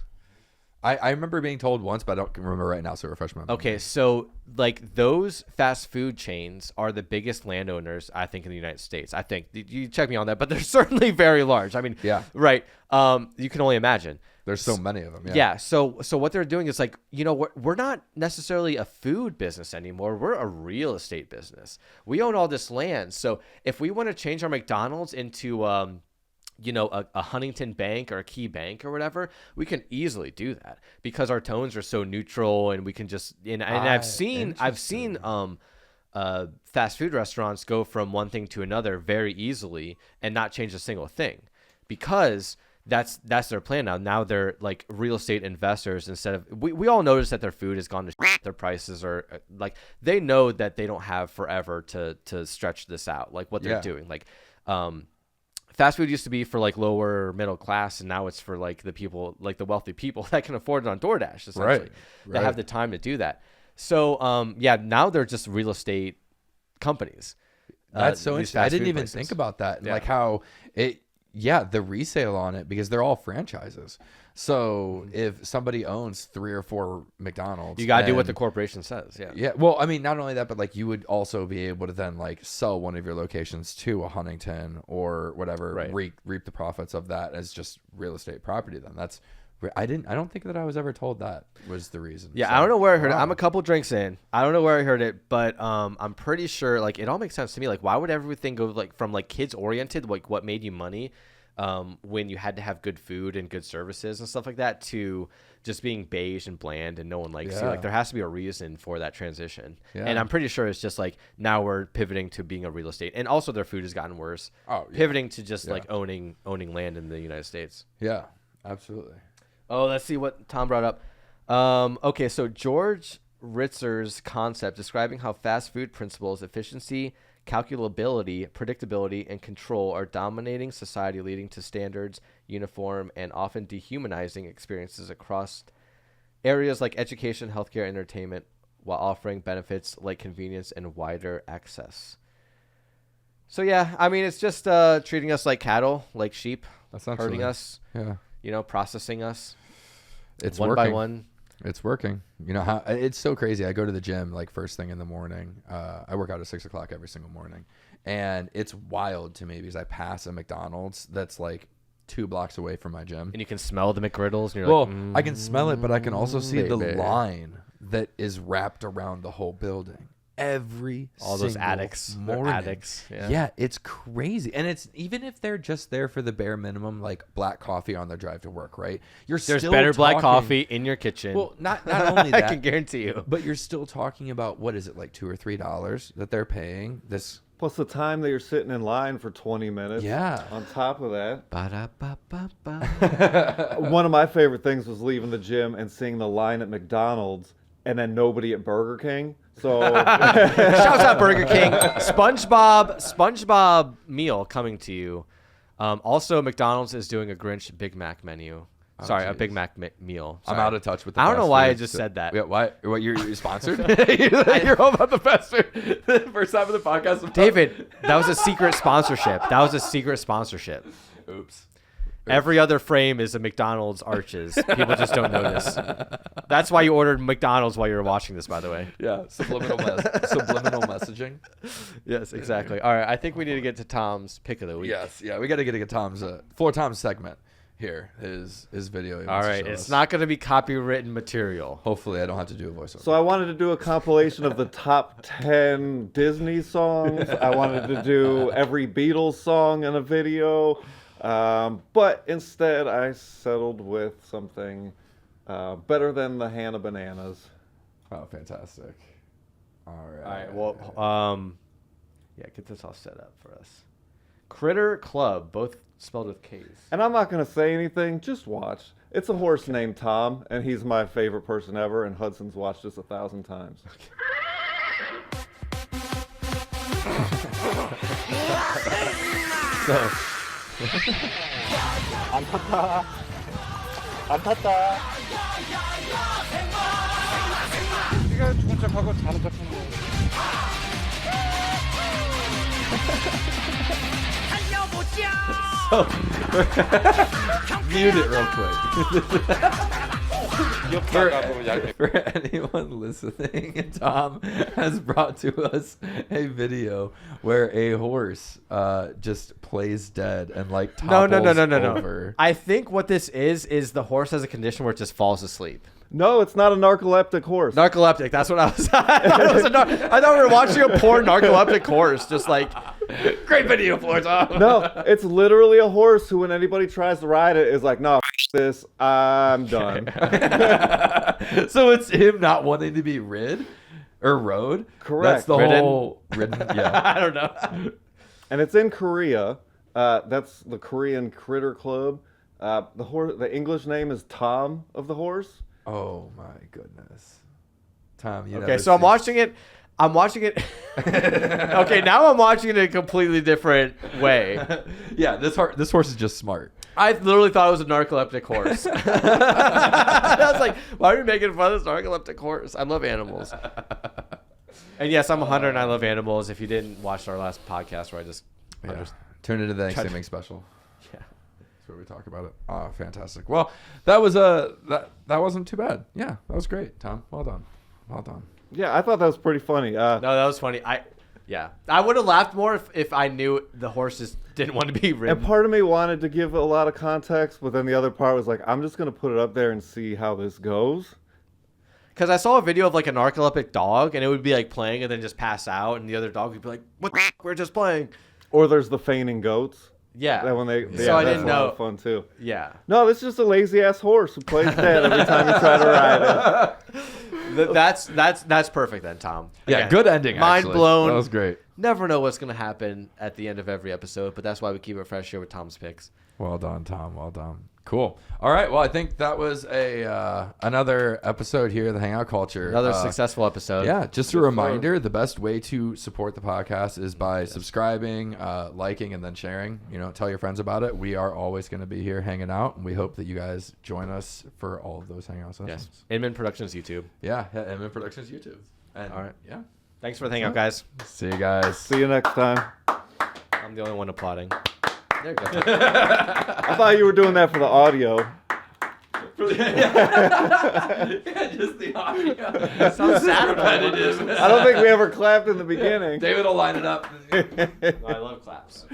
F: I remember being told once, but I don't remember right now, so refresh my memory.
E: Okay, so like those fast food chains are the biggest landowners, I think, in the United States. I think you check me on that, but they're certainly very large. I mean, right. You can only imagine.
F: There's so many of them.
E: Yeah. So what they're doing is like, you know, we're not necessarily a food business anymore. We're a real estate business. We own all this land. So if we want to change our McDonald's into, you know, a Huntington Bank or a Key Bank or whatever, we can easily do that because our tones are so neutral, and we can just. And I've seen fast food restaurants go from one thing to another very easily and not change a single thing because. That's their plan now. Now they're like real estate investors instead of we all notice that their food has gone to shit. Their prices are like they know that they don't have forever to stretch this out. Like what they're doing. Like fast food used to be for like lower middle class, and now it's for like the people, like the wealthy people that can afford it on DoorDash essentially. That have the time to do that. So now they're just real estate companies.
F: That's so interesting. I didn't even think about that. Like how it. Yeah, the resale on it, because they're all franchises. So if somebody owns 3 or 4 McDonald's,
E: you gotta do what the corporation says.
F: Yeah. Well, I mean, not only that, but like you would also be able to then like sell one of your locations to a Huntington or whatever, reap the profits of that as just real estate property. Then that's. I don't think that I was ever told that was the reason.
E: Yeah, so, I don't know where I heard it. I'm a couple drinks in. I don't know where I heard it, but I'm pretty sure like it all makes sense to me. Like, why would everything go like from like kids oriented, like what made you money, when you had to have good food and good services and stuff like that, to just being beige and bland and no one likes you. Like there has to be a reason for that transition. Yeah. And I'm pretty sure it's just like now we're pivoting to being a real estate, and also their food has gotten worse. Pivoting to just like owning land in the United States.
F: Yeah, absolutely.
E: Oh, let's see what Tom brought up. Okay, so George Ritzer's concept describing how fast food principles, efficiency, calculability, predictability, and control are dominating society, leading to standards, uniform, and often dehumanizing experiences across areas like education, healthcare, entertainment, while offering benefits like convenience and wider access. So yeah, I mean, it's just treating us like cattle, like sheep, hurting us.
F: Yeah.
E: You know, processing us.
F: It's
E: one
F: working.
E: by one.
F: It's working. You know how it's so crazy. I go to the gym like first thing in the morning. I work out at 6 o'clock every single morning, and it's wild to me because I pass a McDonald's that's like 2 blocks away from my gym,
E: and you can smell the McGriddles. And you're like,
F: I can smell it, but I can also see the line that is wrapped around the whole building. every
E: All those
F: single
E: addicts. They're
F: morning.
E: addicts.
F: Yeah, it's crazy. And it's even if they're just there for the bare minimum, like black coffee on their drive to work, right?
E: There's
F: still
E: better black
F: talking-
E: coffee in your kitchen.
F: Well, not only that,
E: I can guarantee you.
F: but you're still talking about what is it, like $2 or $3 that they're paying? This
G: Plus the time that you're sitting in line for 20 minutes.
F: Yeah.
G: On top of that,
F: ba-da-ba-ba-ba.
G: one of my favorite things was leaving the gym and seeing the line at McDonald's and then nobody at Burger King. So
E: Shouts out Burger King. SpongeBob meal coming to you. Also, McDonald's is doing a Grinch Big Mac menu. Sorry, a
F: geez.
E: Big Mac meal.
F: I'm
E: Sorry.
F: out of touch with the
E: I don't know
F: fast
E: why I
F: food,
E: just
F: so-
E: said that.
F: Yeah, why? What, you're sponsored? You're all about the fast food. The first time of the podcast.
E: David, that was a secret sponsorship.
F: Oops.
E: Every other frame is a McDonald's arches. People just don't notice. That's why you ordered McDonald's while you were watching this, by the way.
F: Yeah, subliminal messaging.
E: Yes, exactly. All right, I think we need to get to Tom's pick of the week.
F: Yes, yeah, we got to get to Tom's Floor Tom's segment here. His video. he
E: All
F: wants to
E: right,
F: show
E: it's
F: us.
E: not going to be copywritten material.
F: Hopefully, I don't have to do a voiceover.
G: I wanted to do a compilation of the top 10 Disney songs. I wanted to do every Beatles song in a video. But instead, I settled with something better than the Hannah Bananas.
F: Oh, fantastic! All right.
E: All right, well, yeah, get this all set up for us. Critter Club, both spelled with K's.
G: And I'm not going to say anything, just watch. It's a horse named Tom, and he's my favorite person ever, and Hudson's watched this 1,000 times.
F: So, mute it real quick. For anyone listening, Tom has brought to us a video where a horse just plays dead and like topples over.
E: I think what this is the horse has a condition where it just falls asleep.
G: No, it's not a narcoleptic horse.
E: Narcoleptic, that's what I was. I thought we were watching a poor narcoleptic horse, just like great video for Tom.
G: No, it's literally a horse who, when anybody tries to ride it, is like, no, f- this, I'm done.
F: So it's him not wanting to be rode.
G: Correct.
F: That's the
E: Ridden?
F: whole ridden. Yeah.
E: I don't know.
G: And it's in Korea. That's the Korean Critter Club. The English name is Tom of the horse.
F: Oh my goodness, Tom. You
E: Okay,
F: never
E: so I'm
F: see-
E: watching it. Okay, now I'm watching it in a completely different way.
F: Yeah, this horse is just smart.
E: I literally thought it was a narcoleptic horse. I was like, why are we making fun of this narcoleptic horse? I love animals. And yes, I'm a hunter and I love animals. If you didn't watch our last podcast where I just...
F: Yeah. Turn into the Thanksgiving special.
E: Yeah.
F: That's where we talk about it. Oh, fantastic. Well, that was that wasn't too bad. Yeah, that was great, Tom. Well done.
G: Yeah, I thought that was pretty funny.
E: No, that was funny. I would have laughed more if I knew the horses didn't want to be ridden.
G: And part of me wanted to give a lot of context, but then the other part was like, I'm just going to put it up there and see how this goes.
E: Because I saw a video of like a narcoleptic dog and it would be like playing and then just pass out and the other dog would be like, what the f-? We're just playing.
G: Or there's the feigning goats.
E: Yeah.
G: That when they,
E: So
G: yeah,
E: I
G: that's
E: didn't
G: a lot
E: know.
G: of fun too.
E: Yeah.
G: No, this is just a lazy ass horse who plays dead every time you try to ride it.
E: That's perfect then, Tom.
F: Yeah,
E: Again,
F: good ending.
E: Mind
F: actually.
E: blown.
F: That was great.
E: Never know what's going to happen at the end of every episode, but that's why we keep it fresh here with Tom's picks.
F: Well done, Tom. Well done. Cool. All right. Well, I think that was another episode here of the Hangout Culture.
E: Another successful episode.
F: Yeah, just a reminder, the best way to support the podcast is by subscribing, liking, and then sharing. Tell your friends about it. We are always going to be here hanging out, and we hope that you guys join us for all of those hangout sessions.
E: Yes. Inman Productions YouTube.
F: Yeah, MN Productions YouTube. And,
E: all right.
F: Yeah.
E: Thanks for the hangout, guys.
F: See you guys.
G: See you next time.
E: I'm the only one applauding. There you go.
G: I thought you were doing that for the audio.
F: Yeah, just the audio.
E: Sounds sad about it. Is.
G: I don't think we ever clapped in the beginning.
F: David will line it up.
E: I love claps.